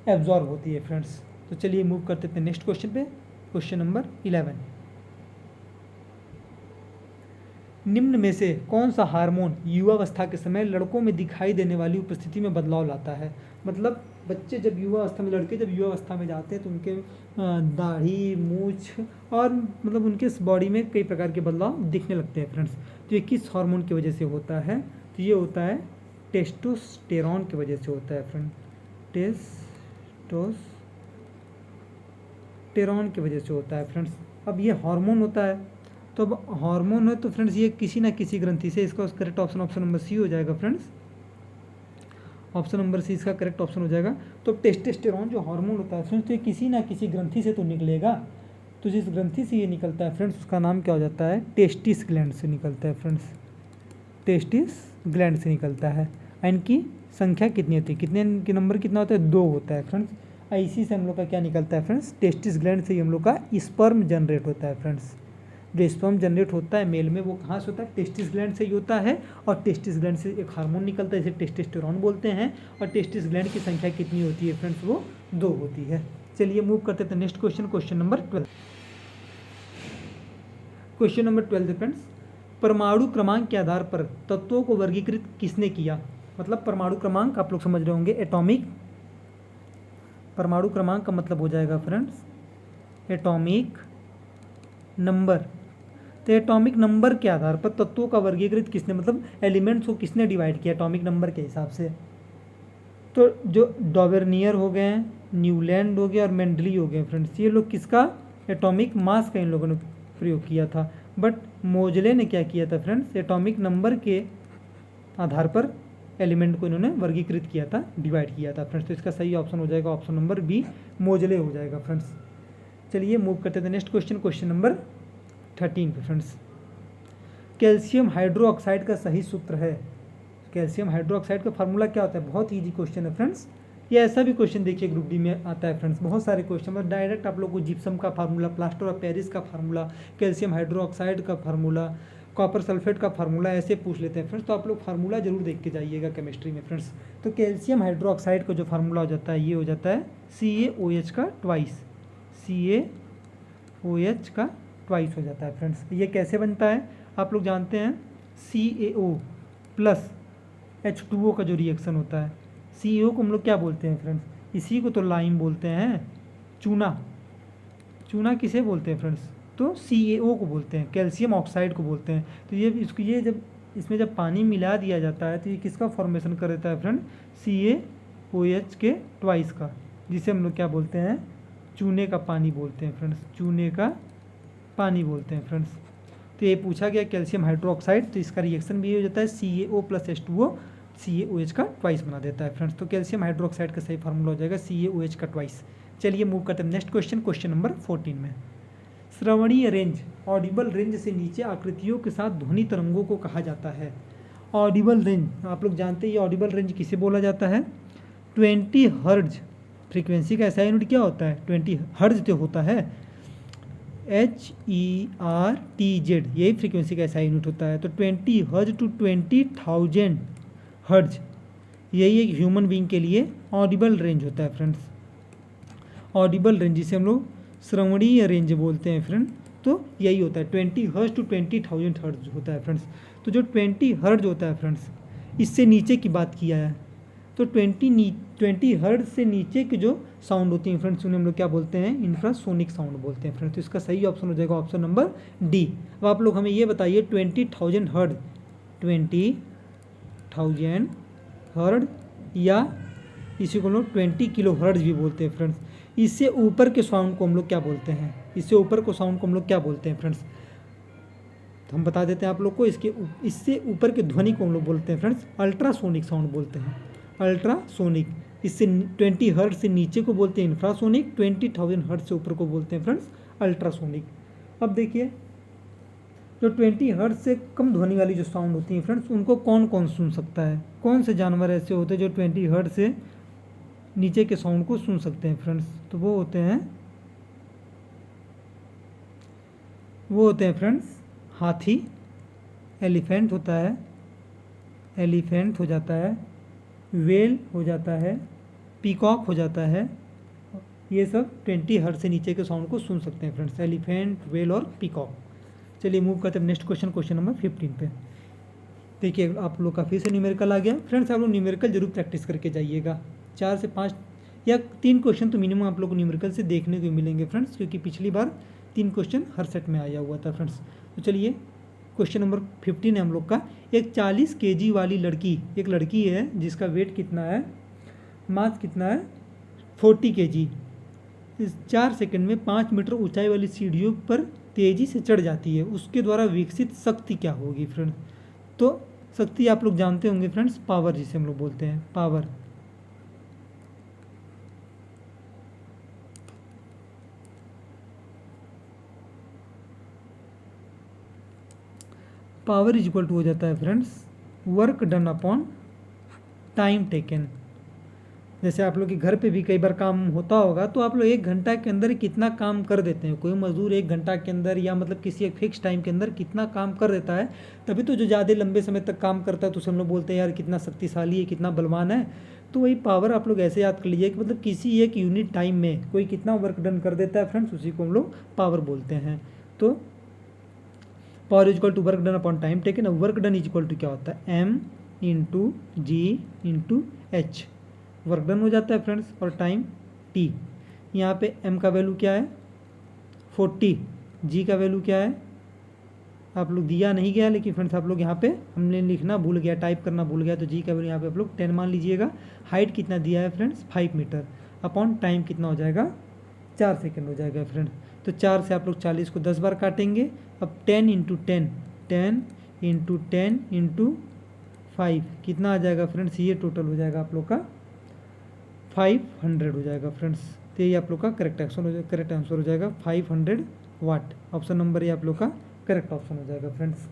एब्जॉर्ब होती है फ्रेंड्स। तो चलिए मूव करते थे नेक्स्ट क्वेश्चन पे, क्वेश्चन नंबर 11। निम्न में से कौन सा हार्मोन युवावस्था के समय लड़कों में दिखाई देने वाली उपस्थिति में बदलाव लाता है। मतलब बच्चे जब युवावस्था में, लड़के जब युवावस्था में जाते हैं तो उनके दाढ़ी, मूछ और मतलब उनके बॉडी में कई प्रकार के बदलाव दिखने लगते हैं फ्रेंड्स। तो ये किस हार्मोन की वजह से होता है, तो ये होता है टेस्टोस्टेरॉन की वजह से होता है फ्रेंड, टेस्टोस्टेरॉन की वजह से होता है फ्रेंड्स। अब ये हार्मोन होता है, तो अब हार्मोन है तो फ्रेंड्स ये किसी ना किसी ग्रंथि से, इसका correct option option number C हो जाएगा फ्रेंड्स, ऑप्शन नंबर सी इसका करेक्ट ऑप्शन हो जाएगा। तो टेस्टोस्टेरॉन जो हार्मोन होता है फ्रेंड्स, तो ये किसी ना किसी ग्रंथि से तो निकलेगा। तो जिस ग्रंथि से ये निकलता है फ्रेंड्स उसका नाम क्या हो जाता है, टेस्टिस ग्लैंड से निकलता है फ्रेंड्स, टेस्टिस ग्लैंड से निकलता है। इनकी संख्या कितनी होती है, कितने की नंबर कितना होता है, 2 होता है फ्रेंड्स। इसी से हम लोग का क्या निकलता है फ्रेंड्स, टेस्टिस ग्लैंड से ही हम लोग का स्पर्म जनरेट होता है फ्रेंड्स। जो स्पर्म जनरेट होता है मेल में वो कहाँ से होता है, टेस्टिस ग्लैंड से ही होता है। और टेस्टिस ग्लैंड से एक हार्मोन निकलता है जिसे टेस्टोस्टेरोन बोलते हैं। और टेस्टिस ग्लैंड की संख्या कितनी होती है फ्रेंड्स, वो 2 होती है। चलिए मूव करते थे next question, question number 12। Question number 12 friends, परमाणु क्रमांक के आधार पर तत्वों को वर्गीकृत किसने किया। मतलब परमाणु क्रमांक आप लोग समझ रहे होंगे, एटॉमिक, परमाणु क्रमांक का मतलब हो जाएगा फ्रेंड्स एटॉमिक नंबर। तो एटॉमिक नंबर के आधार पर तत्वों का वर्गीकृत किसने, मतलब एलिमेंट्स को किसने डिवाइड किया एटॉमिक नंबर के हिसाब से। तो जो डॉवेर्नियर हो गए, न्यूलैंड हो गया और मेंडली हो गए फ्रेंड्स, ये लोग किसका एटॉमिक मास का इन लोगों ने प्रयोग किया था। बट मोजले ने क्या किया था फ्रेंड्स, एटॉमिक नंबर के आधार पर एलिमेंट को इन्होंने वर्गीकृत किया था, डिवाइड किया था फ्रेंड्स। तो इसका सही ऑप्शन हो जाएगा ऑप्शन नंबर बी, मोजले हो जाएगा फ्रेंड्स। चलिए मूव करते थे नेक्स्ट क्वेश्चन, क्वेश्चन नंबर 13 पे फ्रेंड्स। कैल्शियम हाइड्रोक्साइड का सही सूत्र है, कैल्शियम हाइड्रोक्साइड का फार्मूला क्या होता है, बहुत ईजी क्वेश्चन है फ्रेंड्स। ये ऐसा भी क्वेश्चन देखिए ग्रुप डी में आता है फ्रेंड्स, बहुत सारे क्वेश्चन में डायरेक्ट आप लोग को जिप्सम का फार्मूला, प्लास्टर ऑफ पेरिस का फार्मूला, कैल्शियम हाइड्रोक्साइड का फार्मूला, कॉपर सल्फेट का फार्मूला ऐसे पूछ लेते हैं फ्रेंड्स। तो आप लोग फार्मूला जरूर देख के जाइएगा केमिस्ट्री में फ्रेंड्स। तो कैल्शियम हाइड्रोक्साइड का जो फार्मूला हो जाता है ये हो जाता है CaOH का ट्वाइस, CaOH का ट्वाइस हो जाता है फ्रेंड्स। ये कैसे बनता है आप लोग जानते हैं, CaO प्लस H2O का जो रिएक्शन होता है, CaO को हम लोग क्या बोलते हैं फ्रेंड्स, इसी को तो लाइम बोलते हैं, चूना, चूना किसे बोलते हैं फ्रेंड्स, तो CaO को बोलते हैं, कैल्शियम ऑक्साइड को बोलते हैं। तो ये जब इसमें जब पानी मिला दिया जाता है तो ये किसका फॉर्मेशन कर देता है फ्रेंड, CaOH के ट्वाइस का, जिसे हम लोग क्या बोलते हैं, चूने का पानी बोलते हैं फ्रेंड्स, चूने का पानी बोलते हैं फ्रेंड्स। तो ये पूछा गया कैल्शियम हाइड्रोक्साइड, तो इसका रिएक्शन भी हो जाता है CaO + H2O CaOH का ट्वाइस बना देता है फ्रेंड्स। तो कैल्शियम हाइड्रोक्साइड का सही फार्मूला हो जाएगा CaOH का ट्वाइस। चलिए मूव करते हैं नेक्स्ट क्वेश्चन, क्वेश्चन नंबर 14 में। श्रवणीय रेंज, ऑडिबल रेंज से नीचे आकृतियों के साथ ध्वनि तरंगों को कहा जाता है। ऑडिबल रेंज आप लोग जानते हैं, ये ऑडिबल रेंज किसे बोला जाता है? 20 हर्ट्ज फ्रीक्वेंसी का ऐसा यूनिट क्या होता है? 20 हर्ट्ज जो होता है HERTZ, यही फ्रीक्वेंसी का ऐसा यूनिट होता है। तो 20 हर्ट्ज टू 20,000 हर्ट्ज, यही एक ह्यूमन बीइंग के लिए ऑडिबल रेंज होता है फ्रेंड्स। ऑडिबल रेंज जिसे हम लोग श्रवणीय रेंज बोलते हैं फ्रेंड, तो यही होता है 20 हर्ट्ज टू 20,000 हर्ट्ज होता है फ्रेंड्स। तो जो 20 हर्ट्ज होता है फ्रेंड्स, इससे नीचे की बात किया है, तो 20 हर्ट्ज से नीचे की जो साउंड होती है फ्रेंड्स, उन्हें हम लोग क्या बोलते हैं? इंफ्रासोनिक साउंड बोलते हैं फ्रेंड्स। तो इसका सही ऑप्शन हो जाएगा ऑप्शन नंबर डी। अब आप लोग हमें ये बताइए 20,000 हर्ट्ज, 20,000 हर्ट्ज या इसी को लोग 20 किलो हर्ट्ज भी बोलते हैं फ्रेंड्स। इससे ऊपर के साउंड को हम लोग क्या बोलते हैं? इससे ऊपर को साउंड को हम लोग क्या बोलते हैं फ्रेंड्स? तो हम बता देते हैं आप लोग को, इससे ऊपर के ध्वनि को हम लोग बोलते हैं फ्रेंड्स अल्ट्रासोनिक साउंड बोलते हैं, अल्ट्रासोनिक। इससे 20 हर्ट्ज से नीचे को बोलते हैं इंफ्रासोनिक, 20,000 हर्ट्ज से ऊपर को बोलते हैं फ्रेंड्स अल्ट्रासोनिक। अब देखिए जो 20 हर्ट्ज से कम ध्वनि वाली जो साउंड होती है फ्रेंड्स, उनको कौन कौन सुन सकता है? कौन से जानवर ऐसे होते हैं जो 20 हर्ट्ज से नीचे के साउंड को सुन सकते हैं फ्रेंड्स? तो वो होते हैं फ्रेंड्स हाथी, एलिफेंट होता है, एलिफेंट हो जाता है, वेल हो जाता है, पीकॉक हो जाता है। ये सब 20 हर्ट्ज से नीचे के साउंड को सुन सकते हैं फ्रेंड्स, एलिफेंट, वेल और पीकॉक। चलिए मूव करते हैं नेक्स्ट क्वेश्चन, क्वेश्चन नंबर 15 पे। देखिए आप लोग का फिर से न्यूमेरिकल आ गया फ्रेंड्स। आप लोग न्यूमेरिकल जरूर प्रैक्टिस करके जाइएगा। 4 से 5 या 3 क्वेश्चन तो मिनिमम आप लोग को न्यूमेरिकल से देखने को मिलेंगे फ्रेंड्स, क्योंकि पिछली बार 3 क्वेश्चन हर सेट में आया हुआ था फ्रेंड्स। तो चलिए क्वेश्चन नंबर 15 है हम लोग का। एक 40 kg वाली लड़की, एक लड़की है जिसका वेट कितना है, मास कितना है, 40 kg, इस 4 सेकंड में 5 मीटर ऊंचाई वाली सीढ़ियों पर तेज़ी से चढ़ जाती है। उसके द्वारा विकसित शक्ति क्या होगी फ्रेंड्स? तो शक्ति आप लोग जानते होंगे फ्रेंड्स, पावर जिसे हम लोग बोलते हैं, power. Power is equal to हो जाता है friends work done upon time taken. जैसे आप लोग के घर पे भी कई बार काम होता होगा, तो आप लोग 1 घंटा के अंदर कितना काम कर देते हैं? कोई मजदूर 1 घंटा के अंदर या मतलब किसी एक फिक्स टाइम के अंदर कितना काम कर देता है, तभी तो जो ज़्यादा लंबे समय तक काम करता है तो उसे हम लोग बोलते हैं यार कितना शक्तिशाली है, कितना बलवान है। तो वही पावर आप लोग ऐसे याद कर लीजिए कि मतलब किसी एक यूनिट टाइम में कोई कितना वर्क डन कर देता है फ्रेंड्स, उसी को हम लोग पावर बोलते हैं। तो power is equal to work done upon time taken. Work done is equal to क्या होता है? M × G × H, work done हो जाता है फ्रेंड्स, और टाइम T। यहाँ पे M का वैल्यू क्या है? 40, G का वैल्यू क्या है? आप लोग दिया नहीं गया, लेकिन फ्रेंड्स आप लोग यहाँ पे हमने लिखना भूल गया, टाइप करना भूल गया, तो G का वैल्यू यहाँ पे आप लोग 10 मान लीजिएगा। हाइट कितना दिया है फ्रेंड्स? 5 मीटर, अपॉन टाइम कितना हो जाएगा? 4 सेकेंड हो जाएगा फ्रेंड्स। तो 4 से आप लोग 40 को 10 बार काटेंगे। अब 10 × 10, 10 × 10 × 5 कितना आ जाएगा फ्रेंड्स? ये टोटल हो जाएगा आप लोग का 500 हो जाएगा फ्रेंड्स। तो ये आप लोग का करेक्ट आंसर हो जाएगा 500 वाट। ऑप्शन नंबर ये आप लोग का करेक्ट ऑप्शन हो जाएगा फ्रेंड्स।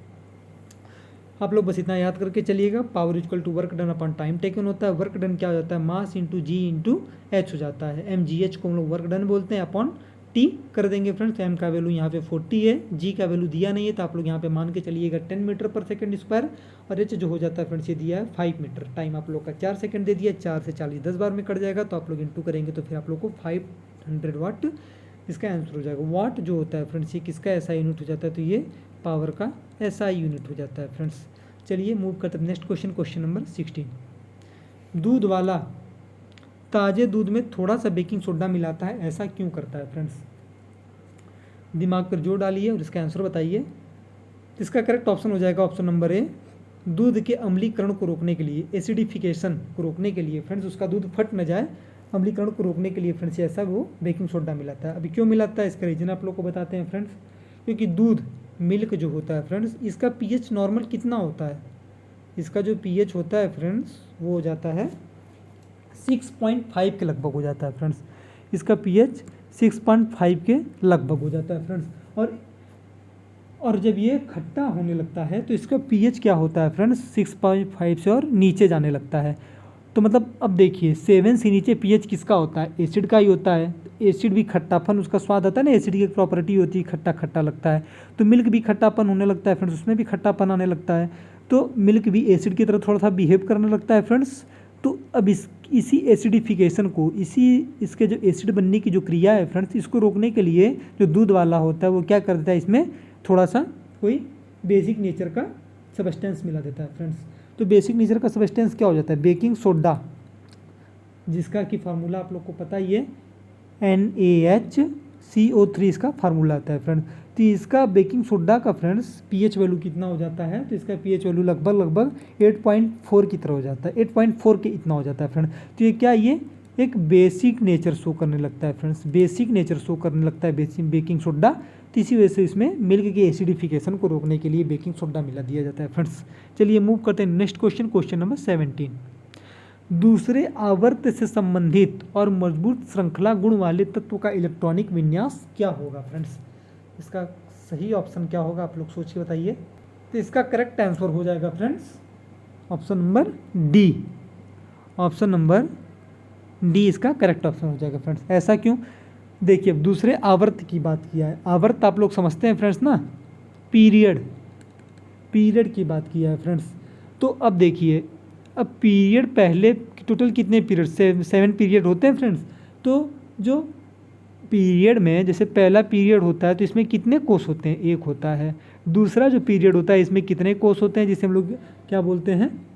आप लोग बस इतना याद करके चलिएगा। Power equal to work done upon time taken होता है। वर्क डन क्या हो जाता है? मास × G × H हो जाता है। MGH को हम लोग वर्क डन बोलते हैं, अपॉन T कर देंगे फ्रेंड्स। M का वैल्यू यहाँ पे 40 है, G का वैल्यू दिया नहीं है, तो आप लोग यहाँ पे मान के चलिएगा 10 मीटर पर सेकंड स्क्वायर, और H जो हो जाता है फ्रेंड्स ये दिया है 5 मीटर। टाइम आप लोग का 4 सेकंड दे दिया, 4 से 40 10 बार में कट जाएगा, तो आप लोग इंटू करेंगे तो फिर आप लोग को 500 वाट इसका आंसर हो जाएगा। वाट जो होता है फ्रेंड्स ये किसका ऐसा यूनिट हो जाता है? तो ये पावर का ऐसा यूनिट हो जाता है फ्रेंड्स। चलिए मूव करते हैं नेक्स्ट क्वेश्चन, क्वेश्चन नंबर 16। दूध वाला ताज़े दूध में थोड़ा सा बेकिंग सोडा मिलाता है, ऐसा क्यों करता है फ्रेंड्स? दिमाग पर जोर डालिए और इसका आंसर बताइए। इसका करेक्ट ऑप्शन हो जाएगा ऑप्शन नंबर ए, दूध के अम्लीकरण को रोकने के लिए, एसिडिफिकेशन को रोकने के लिए फ्रेंड्स, उसका दूध फट न जाए, अम्लीकरण को रोकने के लिए फ्रेंड्स ऐसा वो बेकिंग सोडा मिलाता है। अभी क्यों मिलाता है इसका रीजन आप लोग को बताते हैं फ्रेंड्स। क्योंकि दूध मिल्क जो होता है फ्रेंड्स, इसका पीएच नॉर्मल कितना होता है? इसका जो पीएच होता है फ्रेंड्स वो हो जाता है 6.5 के लगभग हो जाता है फ्रेंड्स। इसका पीएच 6.5 के लगभग हो जाता है फ्रेंड्स। और जब ये खट्टा होने लगता है तो इसका पीएच क्या होता है फ्रेंड्स? 6.5 से और नीचे जाने लगता है। तो मतलब अब देखिए 7 से नीचे पीएच किसका होता है? एसिड का ही होता है। एसिड भी खट्टापन उसका स्वाद आता है ना, एसिड की एक प्रॉपर्टी होती है खट्टा खट्टा लगता है। तो मिल्क भी खट्टापन होने लगता है फ्रेंड्स, उसमें भी खट्टापन आने लगता है। तो मिल्क भी एसिड की तरह थोड़ा सा बिहेव करने लगता है फ्रेंड्स। तो अब इसी एसिडिफिकेशन को, इसके जो एसिड बनने की जो क्रिया है फ्रेंड्स, इसको रोकने के लिए जो दूध वाला होता है वो क्या कर देता है, इसमें थोड़ा सा कोई बेसिक नेचर का सब्सटेंस मिला देता है फ्रेंड्स। तो बेसिक नेचर का सब्सटेंस क्या हो जाता है? बेकिंग सोडा, जिसका कि फार्मूला आप लोग को पता ही है, NaHCO3 इसका फार्मूला आता है फ्रेंड्स। तो इसका बेकिंग सोडा का फ्रेंड्स पीएच वैल्यू कितना हो जाता है? तो इसका पीएच वैल्यू लगभग 8.4 की तरह हो जाता है, 8.4 के इतना हो जाता है फ्रेंड्स। तो ये क्या, ये एक बेसिक नेचर शो करने लगता है फ्रेंड्स, बेसिक नेचर शो करने लगता है बेकिंग सोडा। तो इसी वजह से इसमें मिल्क के एसिडिफिकेशन को रोकने के लिए बेकिंग सोडा मिला दिया जाता है फ्रेंड्स। चलिए मूव करते हैं नेक्स्ट क्वेश्चन, क्वेश्चन नंबर 17। दूसरे आवर्त से संबंधित और मजबूत श्रृंखला गुण वाले तत्व का इलेक्ट्रॉनिक विन्यास क्या होगा फ्रेंड्स? इसका सही ऑप्शन क्या होगा, आप लोग सोच के बताइए। तो इसका करेक्ट आंसर हो जाएगा friends option number D. Option number D इसका करेक्ट ऑप्शन हो जाएगा फ्रेंड्स। ऐसा क्यों? देखिए अब दूसरे आवर्त की बात किया है। आवर्त आप लोग समझते हैं फ्रेंड्स ना, पीरियड की बात किया है फ्रेंड्स। तो अब देखिए, अब पीरियड पहले टोटल कितने पीरियड? 7 पीरियड होते हैं फ्रेंड्स। तो जो पीरियड में जैसे पहला पीरियड होता है तो इसमें कितने कोष होते हैं? 1 होता है। दूसरा जो पीरियड होता है इसमें कितने कोष होते हैं, जिसे हम लोग क्या बोलते हैं?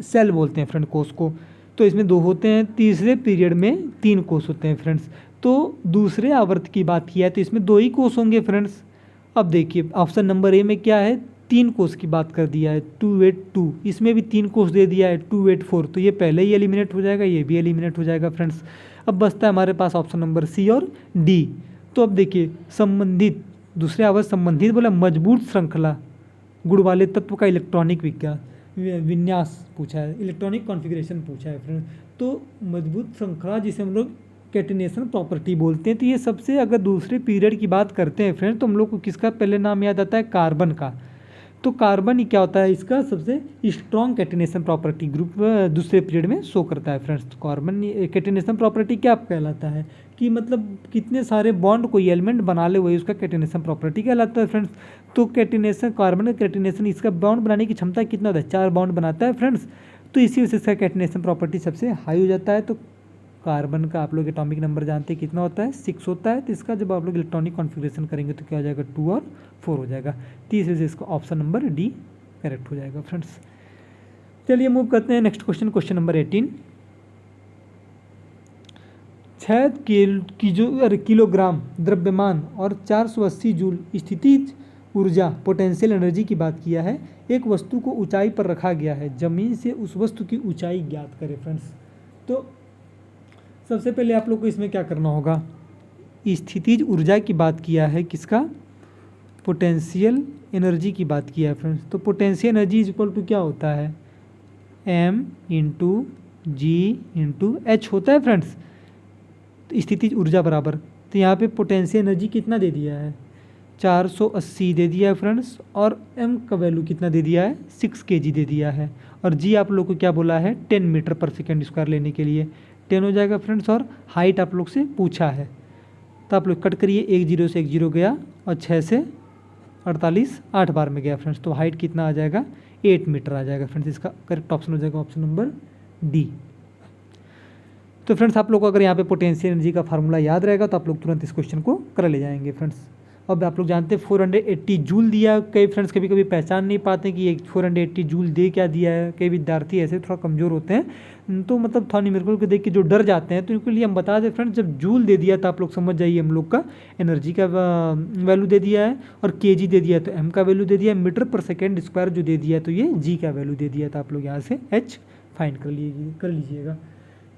सेल बोलते हैं फ्रेंड कोष को। तो इसमें 2 होते हैं। तीसरे पीरियड में 3 कोष होते हैं फ्रेंड्स। तो दूसरे आवर्त की बात किया है तो इसमें 2 ही कोष होंगे फ्रेंड्स। अब देखिए ऑप्शन नंबर ए में क्या है, 3 कोष की बात कर दिया है, 2, 8, 2, इसमें भी 3 कोष दे दिया है, 2, 8, 4। तो ये पहले ही एलिमिनेट हो जाएगा, ये भी एलिमिनेट हो जाएगा फ्रेंड्स। अब बचता है हमारे पास ऑप्शन नंबर सी और डी। तो अब देखिए संबंधित, दूसरे आवर्त संबंधित बोला मजबूत श्रृंखला गुण वाले तत्व का इलेक्ट्रॉनिक विन्यास पूछा है, इलेक्ट्रॉनिक कॉन्फ़िगरेशन पूछा है फ्रेंड्स। तो मजबूत श्रृंखला जिसे हम लोग कैटिनेशन प्रॉपर्टी बोलते हैं। तो ये सबसे, अगर दूसरे पीरियड की बात करते हैं फ्रेंड, तो हम लोग को किसका पहले नाम याद आता है? कार्बन का। तो कार्बन ही क्या होता है? इसका सबसे स्ट्रॉन्ग कैटिनेशन प्रॉपर्टी ग्रुप दूसरे पीरियड में शो करता है फ्रेंड्स। तो कार्बन कैटिनेशन प्रॉपर्टी क्या कहलाता है कि मतलब कितने सारे बॉन्ड कोई एलिमेंट बना ले वही उसका कैटिनेशन प्रॉपर्टी कहलाता है फ्रेंड्स। तो कैटिनेशन, कार्बन का कैटिनेशन, इसका बॉन्ड बनाने की क्षमता कितना होता है? 4 बॉन्ड बनाता है फ्रेंड्स। तो इसी वजह से इसका कैटिनेशन प्रॉपर्टी सबसे हाई हो जाता है। तो कार्बन का आप लोग एटॉमिक नंबर जानते हैं कितना होता है? 6 होता है। तो इसका जब आप लोग इलेक्ट्रॉनिक कॉन्फ़िगरेशन करेंगे तो क्या हो जाएगा? 2 और 4 हो जाएगा। तीसरे से इसका ऑप्शन नंबर डी करेक्ट हो जाएगा फ्रेंड्स। चलिए मूव करते हैं next question, question number 18। 6 kilogram द्रव्यमान और 480 जूल स्थितिज ऊर्जा पोटेंशियल एनर्जी की बात किया है। एक वस्तु को ऊंचाई पर रखा गया है, जमीन से उस वस्तु की ऊंचाई ज्ञात करें फ्रेंड्स। तो सबसे पहले आप लोग को इसमें क्या करना होगा? स्थितिज ऊर्जा की बात किया है, किसका? पोटेंशियल एनर्जी की बात किया है फ्रेंड्स। तो potential energy is equal to क्या होता है? M × G × H होता है फ्रेंड्स। तो स्थितिज ऊर्जा बराबर, तो यहाँ पे पोटेंशियल एनर्जी कितना दे दिया है? 480 दे दिया है फ्रेंड्स। और M का वैल्यू कितना दे दिया है? 6 kg दे दिया है। और G आप लोग को क्या बोला है? 10 मीटर पर सेकेंड स्क्वायर लेने के लिए 10 हो जाएगा फ्रेंड्स। और हाइट आप लोग से पूछा है तो आप लोग कट करिए, 1 0 से 1 0 गया और 6 से 48 8 बार में गया फ्रेंड्स। तो हाइट कितना आ जाएगा? 8 मीटर आ जाएगा फ्रेंड्स। इसका करेक्ट ऑप्शन हो जाएगा ऑप्शन नंबर डी। तो फ्रेंड्स आप लोग को अगर यहाँ पे पोटेंशियल एनर्जी का फार्मूला याद रहेगा तो आप लोग तुरंत इस क्वेश्चन को कर ले जाएंगे फ्रेंड्स। अब आप लोग जानते हैं 480 जूल दिया। कई फ्रेंड्स कभी कभी पहचान नहीं पाते कि ये 480 जूल दे क्या दिया है। कई विद्यार्थी ऐसे थोड़ा कमज़ोर होते हैं, तो मतलब थोड़ा न्यूमेरिकल को देख के जो डर जाते हैं, तो इनके लिए हम बता दें फ्रेंड्स, जब जूल दे दिया तो आप लोग समझ जाइए हम लोग का एनर्जी का वैल्यू दे दिया है, और केजी दे दिया है तो एम का वैल्यू दे दिया है, मीटर पर सेकेंड स्क्वायर जो दे दिया है तो ये जी का वैल्यू दे दिया। तो आप लोग यहाँ से एच फाइंड कर लीजिएगा।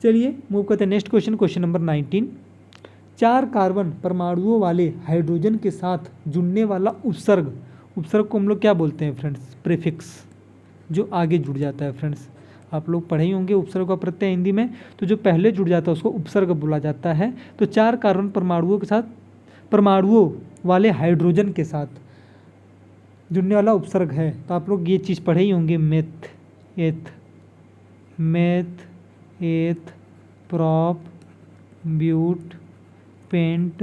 चलिए मूव करते हैं next question, question number 19। 4 carbon परमाणुओं वाले हाइड्रोजन के साथ जुड़ने वाला उपसर्ग, उपसर्ग को हम लोग क्या बोलते हैं फ्रेंड्स? प्रीफिक्स, जो आगे जुड़ जाता है फ्रेंड्स। आप लोग पढ़े ही होंगे उपसर्ग का प्रत्यय हिंदी में, तो जो पहले जुड़ जाता है उसको उपसर्ग बोला जाता है। तो 4 कार्बन परमाणुओं के साथ, परमाणुओं वाले हाइड्रोजन के साथ जुड़ने वाला उपसर्ग है। तो आप लोग ये चीज़ पढ़े ही होंगे, meth, eth, meth, eth, prop, but, pent,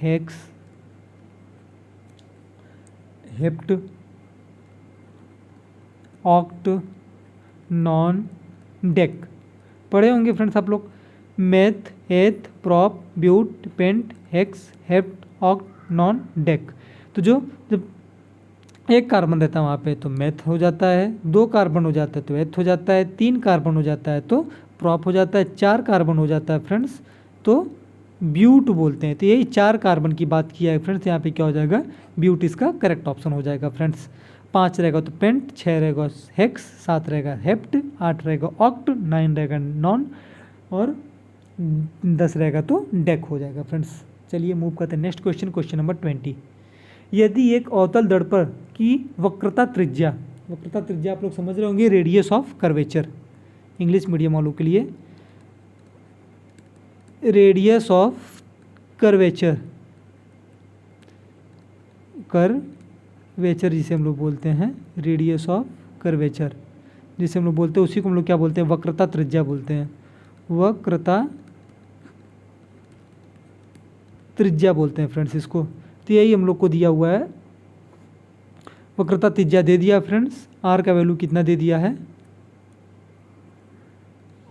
hex, hept, oct, non, dec. पढ़े होंगे फ्रेंड्स आप लोग, meth, eth, prop, but, pent, hex, hept, oct, non, dec. तो जो जब एक कार्बन रहता है वहाँ पे तो मेथ हो जाता है, 2 कार्बन हो जाता है तो एथ हो जाता है, 3 कार्बन हो जाता है तो प्रॉप हो जाता है, 4 कार्बन हो जाता है फ्रेंड्स तो ब्यूट बोलते हैं। तो यही 4 कार्बन की बात किया है फ्रेंड्स, यहाँ पे क्या हो जाएगा? ब्यूट इसका करेक्ट ऑप्शन हो जाएगा फ्रेंड्स। 5 रहेगा तो पेंट, 6 रहेगा हेक्स, 7 रहेगा हेप्ट, 8 रहेगा ऑक्ट, 9 रहेगा नॉन और 10 रहेगा तो डेक हो जाएगा फ्रेंड्स। चलिए मूव करते हैं नेक्स्ट क्वेश्चन, क्वेश्चन नंबर 20। यदि एक अवतल दर्पण की वक्रता त्रिज्या, वक्रता त्रिज्या आप लोग समझ रहे होंगे, radius of curvature, English medium वालों के लिए रेडियस ऑफ कर्वेचर, कर्वेचर जिसे हम लोग बोलते हैं, रेडियस ऑफ कर्वेचर जिसे हम लोग बोलते हैं, उसी को हम लोग क्या बोलते हैं? वक्रता त्रिज्या बोलते हैं, वक्रता त्रिज्या बोलते हैं फ्रेंड्स इसको। तो यही हम लोग को दिया हुआ है, वक्रता त्रिज्या दे दिया फ्रेंड्स। आर का वैल्यू कितना दे दिया है?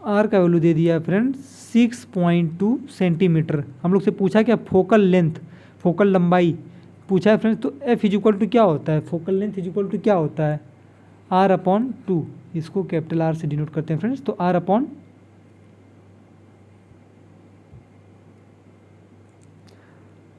आर का वैल्यू दे दिया है फ्रेंड्स 6.2 सेंटीमीटर। हम लोग से पूछा क्या? फोकल लेंथ, फोकल लंबाई पूछा है फ्रेंड्स। तो एफ इज इक्वल टू क्या होता है? Focal length is equal to क्या होता है? R/2, इसको कैपिटल आर से डिनोट करते हैं फ्रेंड्स। तो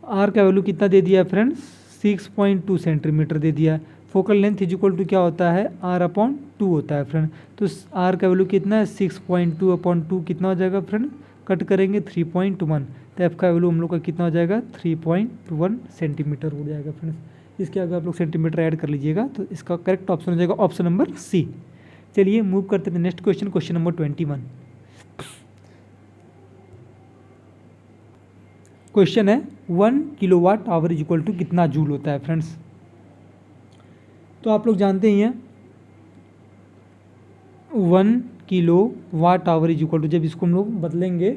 आर का वैल्यू कितना दे दिया है फ्रेंड्स? 6.2 सेंटीमीटर दे दिया है। Focal length is equal to क्या होता है? R/2 होता है फ्रेंड। तो आर का वैल्यू कितना है? 6.2/2 कितना हो जाएगा फ्रेंड? कट करेंगे 3.1, तो एफ का वैल्यू हम लोग का कितना हो जाएगा? 3.1 सेंटीमीटर हो जाएगा फ्रेंड्स। इसके आगे आप लोग सेंटीमीटर ऐड कर लीजिएगा, तो इसका करेक्ट ऑप्शन हो जाएगा ऑप्शन नंबर सी। चलिए मूव करते हैं नेक्स्ट क्वेश्चन, क्वेश्चन नंबर 21। क्वेश्चन है 1 kilowatt hour is equal to कितना जूल होता है फ्रेंड्स? तो आप लोग जानते ही हैं 1 kilowatt hour is equal to, जब इसको हम लोग बदलेंगे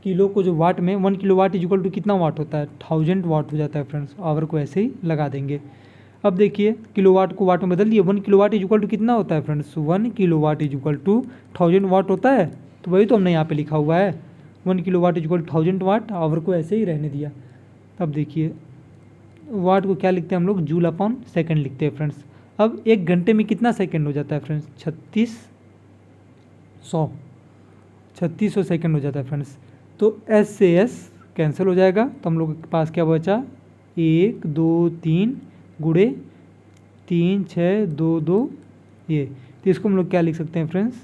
किलो को जो वाट में, 1 किलोवाट इज इक्वल टू कितना वाट होता है? 1000 वाट हो जाता है फ्रेंड्स। आवर को ऐसे ही लगा देंगे। अब देखिए किलोवाट को वाट में बदल दिए, 1 किलोवाट इज इक्वल टू कितना होता है friends? 1 kilowatt is equal to 1000 watt होता है। तो वही तो हमने यहाँ पे लिखा हुआ है, 1 kilowatt is equal to 1000 watt, hour को ऐसे ही रहने दिया। अब देखिए वाट को क्या लिखते हैं हम लोग? जूल अपॉन सेकेंड लिखते हैं फ्रेंड्स। अब 1 घंटे में कितना सेकेंड हो जाता है फ्रेंड्स? 3600 सेकेंड हो जाता है फ्रेंड्स। तो एस से एस कैंसिल हो जाएगा, तो हम लोग के पास क्या बचा? 1 2 3 गुणे 3 6 2 2 ये। तो इसको हम लोग क्या लिख सकते हैं फ्रेंड्स?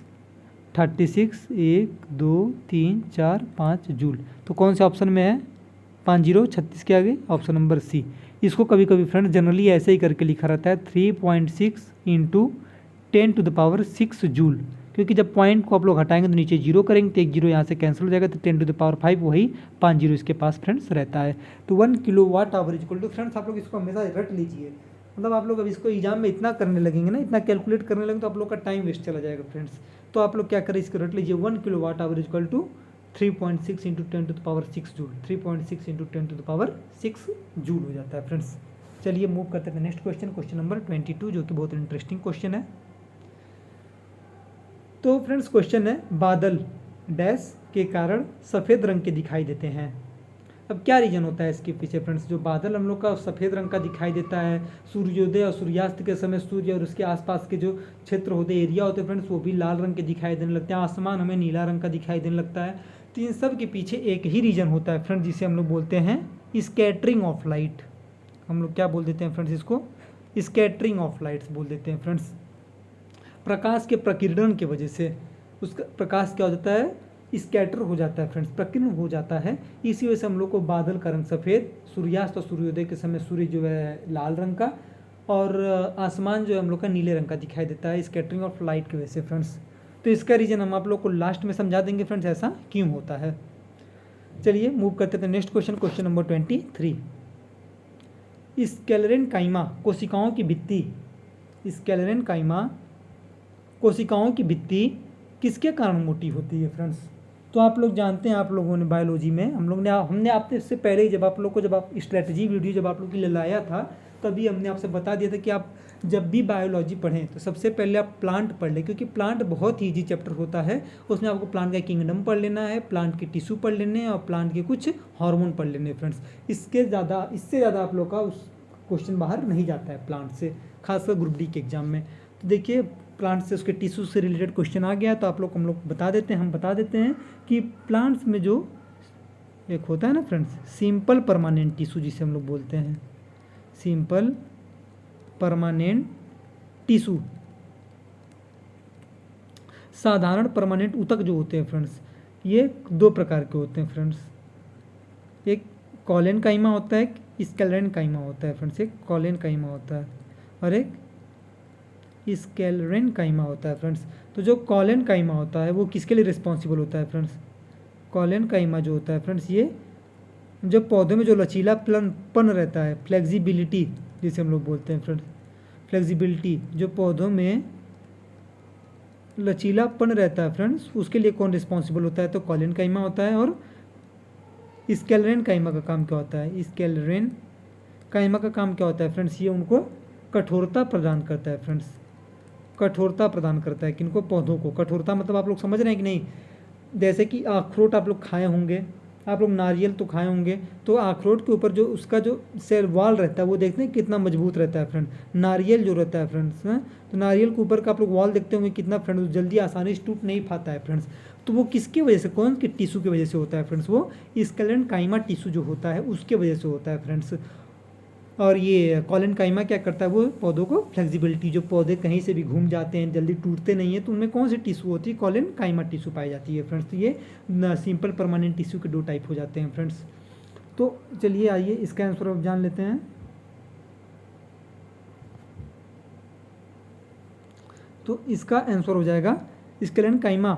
36 1 2 3 4 5 जूल। तो कौन से ऑप्शन में है? 5036 के आगे ऑप्शन नंबर सी। इसको कभी कभी फ्रेंड्स जनरली ऐसे ही करके लिखा रहता है 3.6 इंटू 10⁻6 जूल, क्योंकि जब पॉइंट को आप लोग हटाएंगे तो नीचे जीरो करेंगे तो एक जीरो यहाँ से कैंसिल हो जाएगा, तो 10⁵ वही 5 जीरो इसके पास फ्रेंड्स रहता है। तो 1 kilowatt hour equal to friends, आप लोग इसको हमेशा रट लीजिए। मतलब आप लोग अब इसको एग्जाम में इतना करने लगेंगे ना, इतना कैलकुलेट करने लगेंगे तो आप लोग का टाइम वेस्ट चला जाएगा फ्रेंड्स। तो आप लोग क्या करें, इसको रट लीजिए, 1 kilowatt hour equal to 3.6 into 10⁻6 joule, 3.6 into 10⁻6 joule हो जाता है फ्रेंड्स। चलिए मूव करते हैं नेक्स्ट क्वेश्चन, क्वेश्चन नंबर 22, जो कि बहुत इंटरेस्टिंग क्वेश्चन है। तो फ्रेंड्स क्वेश्चन है, बादल डैश के कारण सफ़ेद रंग के दिखाई देते हैं। अब क्या रीज़न होता है इसके पीछे फ्रेंड्स? जो बादल हम लोग का सफ़ेद रंग का दिखाई देता है, सूर्योदय और सूर्यास्त के समय सूर्य और उसके आसपास के जो क्षेत्र होते हैं, एरिया होते हैं फ्रेंड्स, वो भी लाल रंग के दिखाई देने लगते हैं। आसमान हमें नीला रंग का दिखाई देने लगता है। तो इन सब के पीछे एक ही रीज़न होता है फ्रेंड्स, जिसे हम लोग बोलते हैं स्कैटरिंग ऑफ लाइट। हम लोग क्या बोल देते हैं फ्रेंड्स? इसको स्कैटरिंग ऑफ लाइट्स बोल देते हैं फ्रेंड्स। प्रकाश के प्रकीर्णन की वजह से उसका प्रकाश क्या हो जाता है? स्कैटर हो जाता है फ्रेंड्स, प्रकीर्ण हो जाता है। इसी वजह से हम लोग को बादल का रंग सफ़ेद, सूर्यास्त और सूर्योदय के समय सूर्य जो है लाल रंग का, और आसमान जो है हम लोग का नीले रंग का दिखाई देता है स्कैटरिंग ऑफ लाइट की वजह से फ्रेंड्स। तो इसका रीज़न हम आप लोग को लास्ट में समझा देंगे फ्रेंड्स, ऐसा क्यों होता है। चलिए मूव करते थे next question, question number 23। Sclerenchyma कोशिकाओं की भित्ति, स्क्लेरेनकाइमा कोशिकाओं की भित्ति किसके कारण मोटी होती है फ्रेंड्स। तो आप लोग जानते हैं, आप लोगों ने बायोलॉजी में हमने आपसे इससे पहले ही जब आप स्ट्रेटजी वीडियो जब आप लोग के लिए लाया था, तभी हमने आपसे बता दिया था कि आप जब भी बायोलॉजी पढ़ें तो सबसे पहले आप प्लांट पढ़ लें, क्योंकि प्लांट बहुत ही ईजी चैप्टर होता है। उसमें आपको प्लांट का किंगडम पढ़ लेना है, प्लांट के टिश्यू पढ़ लेने हैं और प्लांट के कुछ हार्मोन पढ़ लेने हैं फ्रेंड्स। इससे ज़्यादा आप लोग का उस क्वेश्चन बाहर नहीं जाता है प्लांट से, खासकर ग्रुप डी के एग्जाम में। तो देखिए प्लांट से उसके टिश्यू से रिलेटेड क्वेश्चन आ गया, तो हम लोग बता देते हैं कि प्लांट्स में जो एक होता है ना फ्रेंड्स, सिंपल परमानेंट टिश्यू जिसे हम लोग बोलते हैं, सिंपल परमानेंट टिश्यू, साधारण परमानेंट ऊतक जो होते हैं फ्रेंड्स, ये दो प्रकार के होते हैं फ्रेंड्स। एक कॉलेनकाइमा होता है, स्क्लेरेनकाइमा होता है फ्रेंड्स। एक कॉलेनकाइमा होता है और एक स्क्लेरेनकाइमा होता है फ्रेंड्स। तो जो कॉलेनकाइमा होता है वो किसके लिए रिस्पॉन्सिबल होता है फ्रेंड्स। कॉलेनकाइमा जो होता है फ्रेंड्स, ये जो पौधे में जो लचीलापन रहता है, फ्लेक्सिबिलिटी जिसे हम लोग बोलते हैं फ्रेंड्स, फ्लेक्सिबिलिटी जो पौधों में लचीलापन रहता है फ्रेंड्स, उसके लिए कौन रिस्पॉन्सिबल होता है, तो कॉलेनकाइमा होता है। और स्क्लेरेनकाइमा का काम क्या होता है, स्क्लेरेनकाइमा का काम क्या होता है फ्रेंड्स, ये उनको कठोरता प्रदान करता है फ्रेंड्स, कठोरता प्रदान करता है किनको, पौधों को। कठोरता मतलब आप लोग समझ रहे हैं कि नहीं, जैसे कि अखरोट आप लोग खाए होंगे, आप लोग नारियल तो खाए होंगे, तो अखरोट के ऊपर जो उसका जो सेल वॉल रहता है वो देखते हैं कितना मजबूत रहता है फ्रेंड। नारियल जो रहता है फ्रेंड्स, तो नारियल के ऊपर का आप लोग वॉल देखते होंगे कितना फ्रेंड्स जल्दी आसानी से टूट नहीं पाता है फ्रेंड्स। तो वो किसकी वजह से, कौन के टिश्यू की वजह से होता है फ्रेंड्स, वो स्क्लेरेनकाइमा टिश्यू जो होता है उसके वजह से होता है फ्रेंड्स। और ये कॉलेनकाइमा क्या करता है, वो पौधों को फ्लेक्सिबिलिटी, जो पौधे कहीं से भी घूम जाते हैं जल्दी टूटते नहीं है, तो उनमें कौन सी टिश्यू होती है, कॉलेनकाइमा टिश्यू पाई जाती है फ्रेंड्स। तो ये सिंपल परमानेंट टिश्यू के दो टाइप हो जाते हैं फ्रेंड्स। तो चलिए आइए इसका आंसर अब जान लेते हैं। तो इसका आंसर हो जाएगा स्क्लेरेनकाइमा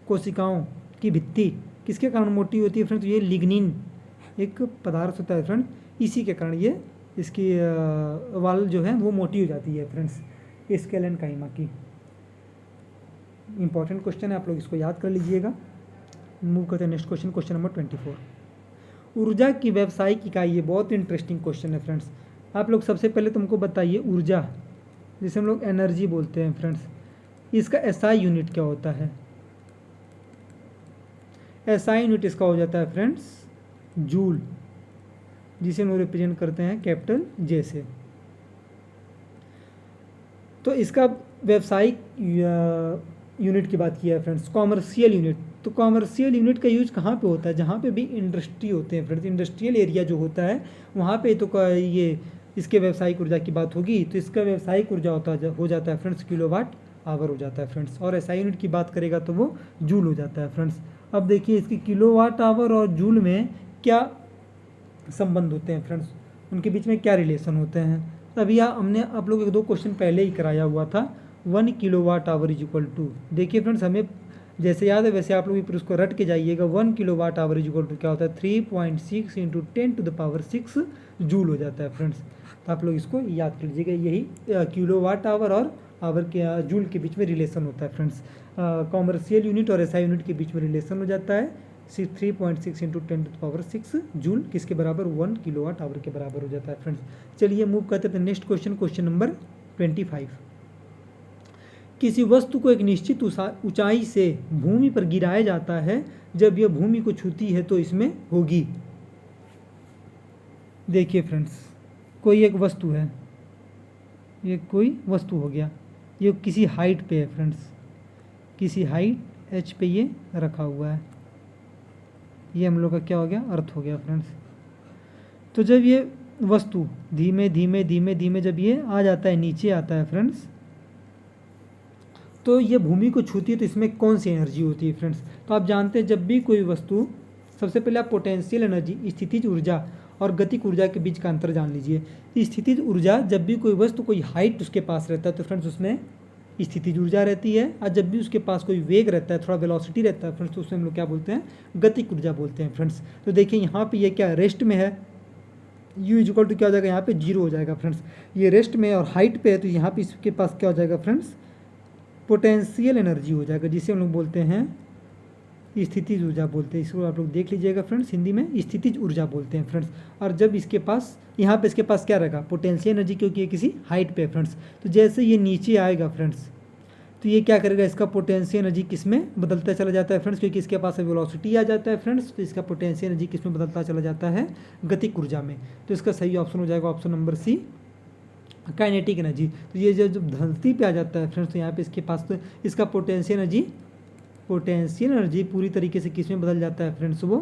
कोशिकाओं की भित्ति किसके कारण मोटी होती है फ्रेंड्स, ये लिग्निन एक पदार्थ होता है फ्रेंड, इसी के कारण ये इसकी वाल जो है वो मोटी हो जाती है फ्रेंड्स, स्क्लेरेनकाइमा की। इंपॉर्टेंट क्वेश्चन है, आप लोग इसको याद कर लीजिएगा। मूव करते हैं नेक्स्ट क्वेश्चन, क्वेश्चन नंबर 24। ऊर्जा की व्यावसायिक इकाई, ये बहुत इंटरेस्टिंग क्वेश्चन है फ्रेंड्स। आप लोग सबसे पहले तुमको बताइए ऊर्जा जिसे हम लोग एनर्जी बोलते हैं फ्रेंड्स, इसका एसआई यूनिट क्या होता है। एसआई यूनिट इसका हो जाता है फ्रेंड्स जूल, जिसे हम लोग रिप्रेजेंट करते हैं कैपिटल जे से। तो इसका व्यावसायिक यूनिट की बात किया है फ्रेंड्स, कॉमर्शियल यूनिट। तो कॉमर्शियल यूनिट का यूज कहाँ पे होता है, जहाँ पे भी इंडस्ट्री होते हैं फ्रेंड्स, इंडस्ट्रियल एरिया जो होता है वहाँ पे तो ये इसके व्यावसायिक ऊर्जा की बात होगी, तो इसका व्यावसायिक ऊर्जा हो जाता है फ्रेंड्स किलोवाट आवर हो जाता है फ्रेंड्स। और एसआई यूनिट की बात करेगा तो वो जूल हो जाता है फ्रेंड्स। अब देखिए इसकी किलोवाट आवर और जूल में क्या संबंध होते हैं फ्रेंड्स, उनके बीच में क्या रिलेशन होते हैं। तभी हमने आप लोग एक दो क्वेश्चन पहले ही कराया हुआ था। 1 kilowatt hour is equal to, देखिए फ्रेंड्स हमें जैसे याद है वैसे आप लोग भी फिर उसको रट के जाइएगा। 1 kilowatt hour is equal to क्या होता है, 3.6 × 10⁻6 जूल हो जाता है फ्रेंड्स। तो आप लोग इसको याद कर लीजिएगा, यही किलोवाट आवर और आवर के जूल के बीच में रिलेशन होता है फ्रेंड्स। कॉमर्शियल यूनिट और एसआई यूनिट के बीच में रिलेशन हो जाता है। 3.6 × 10⁻6 जूल किसके बराबर, 1 किलोवाट आवर के बराबर हो जाता है फ्रेंड्स। चलिए मूव करते हैं नेक्स्ट क्वेश्चन, क्वेश्चन नंबर 25। किसी वस्तु को एक निश्चित ऊंचाई से भूमि पर गिराया जाता है, जब यह भूमि को छूती है तो इसमें होगी। देखिए फ्रेंड्स कोई एक वस्तु है, ये कोई वस्तु हो गया, ये किसी हाइट पे है फ्रेंड्स, किसी हाइट एच पे ये रखा हुआ है, ये हम लोग का क्या हो गया, अर्थ हो गया फ्रेंड्स। तो जब ये वस्तु धीमे धीमे धीमे धीमे जब ये आ जाता है, नीचे आता है फ्रेंड्स, तो ये भूमि को छूती है तो इसमें कौन सी एनर्जी होती है फ्रेंड्स? तो आप जानते हैं जब भी कोई वस्तु, सबसे पहले आप पोटेंशियल एनर्जी, स्थितिज ऊर्जा और गतिक ऊर्जा के बीच का अंतर जान लीजिए। स्थितिज ऊर्जा, जब भी कोई वस्तु कोई हाइट उसके पास रहता है तो फ्रेंड्स उसमें स्थितिज ऊर्जा रहती है, और जब भी उसके पास कोई वेग रहता है, थोड़ा वेलोसिटी रहता है फ्रेंड्स, तो उसमें हम लोग क्या बोलते हैं? गतिक ऊर्जा बोलते हैं फ्रेंड्स। तो देखिए यहाँ पे ये क्या रेस्ट में है, u इक्वल टू क्या हो जाएगा? यहाँ पे 0 हो जाएगा फ्रेंड्स। ये रेस्ट में और हाइट पे है तो यहाँ पे इसके पास क्या हो जाएगा फ्रेंड्स? पोटेंशियल एनर्जी हो जाएगा, जिसे हम लोग बोलते हैं स्थितिज ऊर्जा बोलते हैं। इसको आप लोग देख लीजिएगा फ्रेंड्स, हिंदी में स्थितिज ऊर्जा बोलते हैं फ्रेंड्स। और जब इसके पास, यहाँ पे इसके पास क्या रहेगा? पोटेंशियल एनर्जी, क्योंकि ये किसी हाइट पे है फ्रेंड्स। तो जैसे ये नीचे आएगा फ्रेंड्स तो ये क्या करेगा? इसका पोटेंशियल एनर्जी किस में बदलता चला जाता है फ्रेंड्स? क्योंकि इसके पास वेलोसिटी आ जाता है फ्रेंड्स, तो इसका पोटेंशियल एनर्जी किस में बदलता चला जाता है? गतिक ऊर्जा में। तो इसका सही ऑप्शन हो जाएगा option number C, kinetic energy. तो ये जब धरती पे आ जाता है फ्रेंड्स तो यहाँ पे इसके पास तो इसका पोटेंशियल एनर्जी पूरी तरीके से किस में बदल जाता है फ्रेंड्स? वो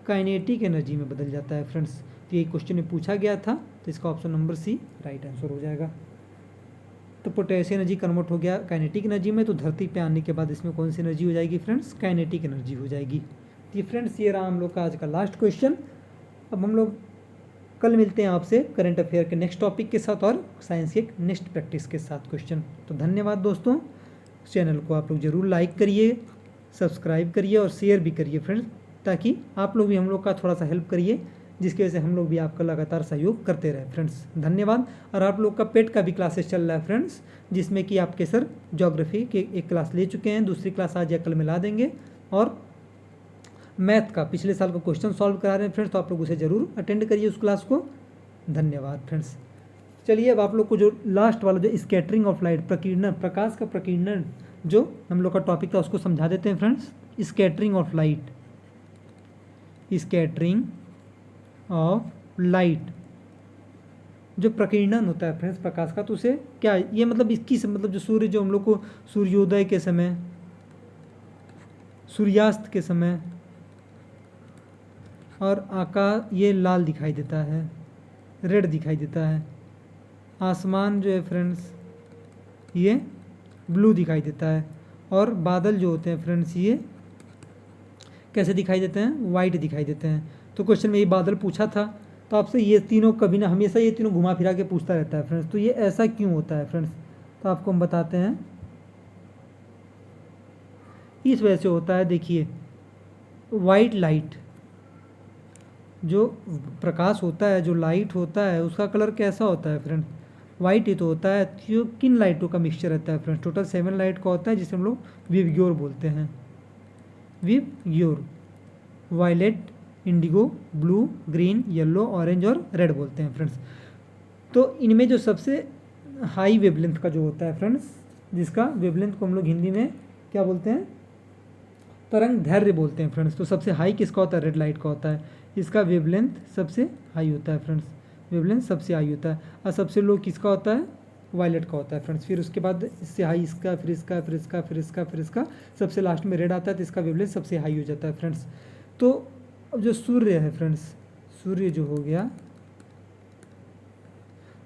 काइनेटिक एनर्जी में बदल जाता है फ्रेंड्स। तो ये क्वेश्चन में पूछा गया था, तो इसका option number C right answer हो जाएगा। तो पोटेंशियल एनर्जी कन्वर्ट हो गया काइनेटिक एनर्जी में, तो धरती पे आने के बाद इसमें कौन सी एनर्जी हो जाएगी फ्रेंड्स? काइनेटिक एनर्जी हो जाएगी। तो फ्रेंड्स ये रहा हम लोग का आज का लास्ट क्वेश्चन। अब हम लोग कल मिलते हैं आपसे करंट अफेयर के नेक्स्ट टॉपिक के साथ और साइंस के नेक्स्ट प्रैक्टिस के साथ क्वेश्चन। तो धन्यवाद दोस्तों, चैनल को आप लोग ज़रूर लाइक करिए, सब्सक्राइब करिए और शेयर भी करिए फ्रेंड्स, ताकि आप लोग भी हम लोग का थोड़ा सा हेल्प करिए, जिसकी वजह से हम लोग भी आपका लगातार सहयोग करते रहे फ्रेंड्स। धन्यवाद। और आप लोग का पेट का भी क्लासेस चल रहा है फ्रेंड्स, जिसमें कि आपके सर ज्योग्राफी के एक क्लास ले चुके हैं, दूसरी क्लास आज या कल में ला देंगे, और मैथ का पिछले साल का क्वेश्चन सॉल्व करा रहे हैं फ्रेंड्स, तो आप लोग उसे ज़रूर अटेंड करिए उस क्लास को। धन्यवाद फ्रेंड्स। चलिए अब आप लोग को जो लास्ट वाला जो स्कैटरिंग ऑफ लाइट, प्रकीर्णन, प्रकाश का प्रकीर्णन जो हम लोग का टॉपिक था उसको समझा देते हैं friends. Scattering of light, scattering of light, जो प्रकीर्णन होता है फ्रेंड्स प्रकाश का, तो उसे क्या, ये मतलब इसकी मतलब जो सूर्य, जो हम लोग को सूर्योदय के समय, सूर्यास्त के समय और आकाश ये लाल दिखाई देता है, रेड दिखाई देता है, आसमान जो है फ्रेंड्स ये ब्लू दिखाई देता है, और बादल जो होते हैं फ्रेंड्स ये कैसे दिखाई देते हैं? वाइट दिखाई देते हैं। तो क्वेश्चन में ये बादल पूछा था, तो आपसे ये तीनों कभी ना, हमेशा ये तीनों घुमा फिरा के पूछता रहता है फ्रेंड्स। तो ये ऐसा क्यों होता है फ्रेंड्स? तो आपको हम बताते हैं, इस वजह से होता है। देखिए वाइट लाइट, जो प्रकाश होता है, जो लाइट होता है, उसका कलर कैसा होता है फ्रेंड्स? वाइट ही तो होता है। जो किन लाइटों का मिक्सचर रहता है फ्रेंड्स? टोटल 7 लाइट का होता है, जिसे हम लोग विबग्योर बोलते हैं। Vibgyor, violet, indigo, blue, green, yellow, orange और रेड बोलते हैं फ्रेंड्स। तो इनमें जो सबसे हाई वेवलेंथ का जो होता है फ्रेंड्स, जिसका वेवलेंथ को हम लोग हिंदी में क्या बोलते हैं? तरंग दैर्घ्य बोलते हैं फ्रेंड्स। तो सबसे हाई किसका होता है? रेड लाइट का होता है। इसका वेवलेंथ सबसे हाई होता है फ्रेंड्स, वेवलेंथ सबसे हाई होता है। और सबसे लो किसका होता है? वायलेट का होता है फ्रेंड्स। फिर उसके बाद इससे हाई इसका, फिर इसका, फिर इसका, फिर इसका, फिर इसका, सबसे लास्ट में रेड आता है, तो इसका वेवलेंथ सबसे हाई हो जाता है फ्रेंड्स। तो अब जो सूर्य है फ्रेंड्स, सूर्य जो हो गया,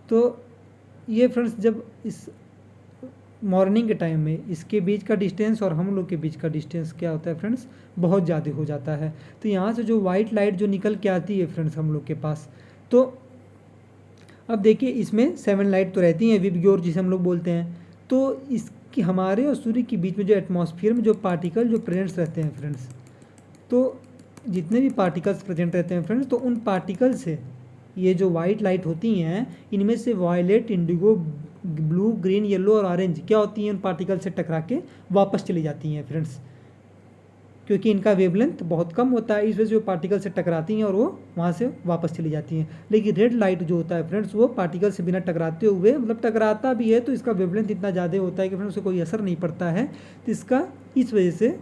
तो ये फ्रेंड्स जब इस मॉर्निंग के टाइम में इसके बीच का डिस्टेंस और हम लोग के बीच का डिस्टेंस क्या होता है फ्रेंड्स? बहुत ज़्यादा हो जाता है। तो यहाँ से जो वाइट लाइट जो निकल के आती है फ्रेंड्स हम लोग के पास, तो अब देखिए इसमें 7 लाइट तो रहती हैं, विबग्योर जिसे हम लोग बोलते हैं। तो इसकी हमारे और सूर्य के बीच में जो एटमॉस्फेयर में जो पार्टिकल जो प्रेजेंट्स रहते हैं फ्रेंड्स, तो जितने भी पार्टिकल्स प्रेजेंट रहते हैं फ्रेंड्स, तो उन पार्टिकल से ये जो वाइट लाइट होती हैं, इनमें से violet, indigo, blue, green, yellow और ऑरेंज क्या होती हैं? उन पार्टिकल से टकरा के वापस चली जाती हैं फ्रेंड्स, क्योंकि इनका वेवलेंथ बहुत कम होता है, इस वजह से वो पार्टिकल से टकराती हैं और वो वहाँ से वापस चली जाती हैं। लेकिन रेड लाइट जो होता है फ्रेंड्स, वो पार्टिकल से बिना टकराते हुए, मतलब टकराता भी है तो इसका वेवलेंथ इतना ज़्यादा होता है कि फ्रेंड्स उसे कोई असर नहीं पड़ता है। तो इसका इस वजह से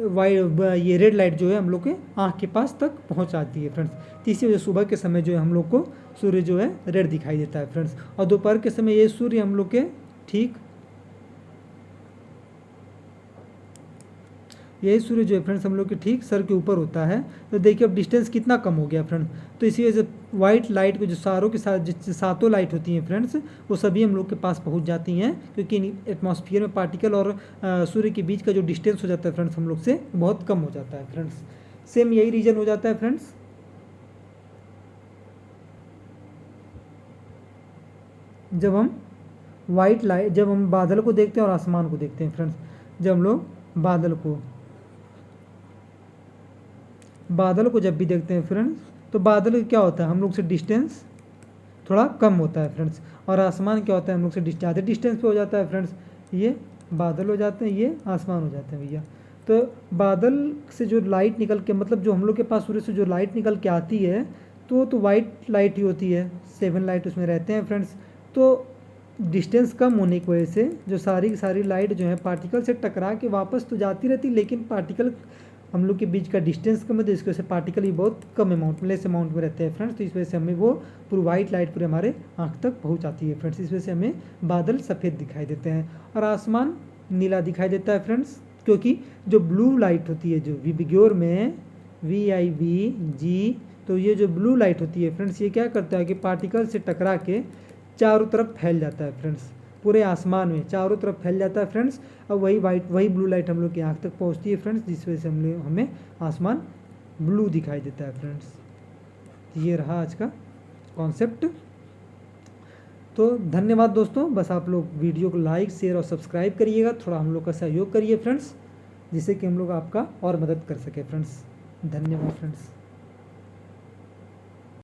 ये रेड लाइट जो है हम लोग के आँख के पास तक पहुँच आती है फ्रेंड्स। तो इसी वजह से सुबह के समय जो है हम लोग को सूर्य जो है रेड दिखाई देता है फ्रेंड्स, और दोपहर के समय ये सूर्य हम लोग के ठीक यही सूर्य जो है फ्रेंड्स हम लोग के ठीक सर के ऊपर होता है। तो देखिए अब डिस्टेंस कितना कम हो गया फ्रेंड्स। तो इसी वजह से वाइट लाइट को जो सारों के साथ जो सातों लाइट होती हैं फ्रेंड्स, वो सभी हम लोग के पास पहुंच जाती हैं, क्योंकि एटमॉस्फेयर में पार्टिकल और सूर्य के बीच का जो डिस्टेंस हो जाता है फ्रेंड्स हम लोग से बहुत कम हो जाता है फ्रेंड्स। सेम यही रीजन हो जाता है फ्रेंड्स जब हम वाइट लाइट, जब हम बादल को देखते हैं और आसमान को देखते हैं फ्रेंड्स। जब हम लोग बादल को जब भी देखते हैं फ्रेंड्स, तो बादल क्या होता है हम लोग से डिस्टेंस थोड़ा कम होता है फ्रेंड्स, और आसमान क्या होता है हम लोग से ज़्यादा डिस्टेंस पे हो जाता है फ्रेंड्स। ये बादल हो जाते हैं, ये आसमान हो जाते हैं भैया। तो बादल से जो लाइट निकल के, मतलब जो हम लोग के पास सूर्य से जो लाइट निकल के आती है, तो वाइट लाइट ही होती है, 7 लाइट उसमें रहते हैं फ्रेंड्स। तो डिस्टेंस कम होने की वजह से जो सारी की सारी लाइट जो है पार्टिकल से टकरा के वापस तो जाती रहती, लेकिन पार्टिकल हम लोग के बीच का डिस्टेंस कम है, तो इसकी वजह से पार्टिकल ही बहुत कम अमाउंट में, लेस अमाउंट में रहते हैं फ्रेंड्स। तो इस वजह से हमें वो पूरी वाइट लाइट पूरे हमारे आँख तक पहुँच आती है फ्रेंड्स। इस वजह से हमें बादल सफ़ेद दिखाई देते हैं और आसमान नीला दिखाई देता है फ्रेंड्स, क्योंकि जो ब्लू लाइट होती है, जो विबग्योर में VIBG, तो ये जो ब्लू लाइट होती है फ्रेंड्स, ये क्या करता है कि पार्टिकल से टकरा के चारों तरफ फैल जाता है फ्रेंड्स, पूरे आसमान में चारों तरफ फैल जाता है फ्रेंड्स। और वही ब्लू लाइट हम लोग की आँख तक पहुँचती है फ्रेंड्स, जिस वजह से हमें आसमान ब्लू दिखाई देता है फ्रेंड्स। ये रहा आज का कॉन्सेप्ट। तो धन्यवाद दोस्तों, बस आप लोग वीडियो को लाइक, शेयर और सब्सक्राइब करिएगा, थोड़ा हम लोग का सहयोग करिए फ्रेंड्स, जिससे कि हम लोग आपका और मदद कर सके फ्रेंड्स। धन्यवाद फ्रेंड्स।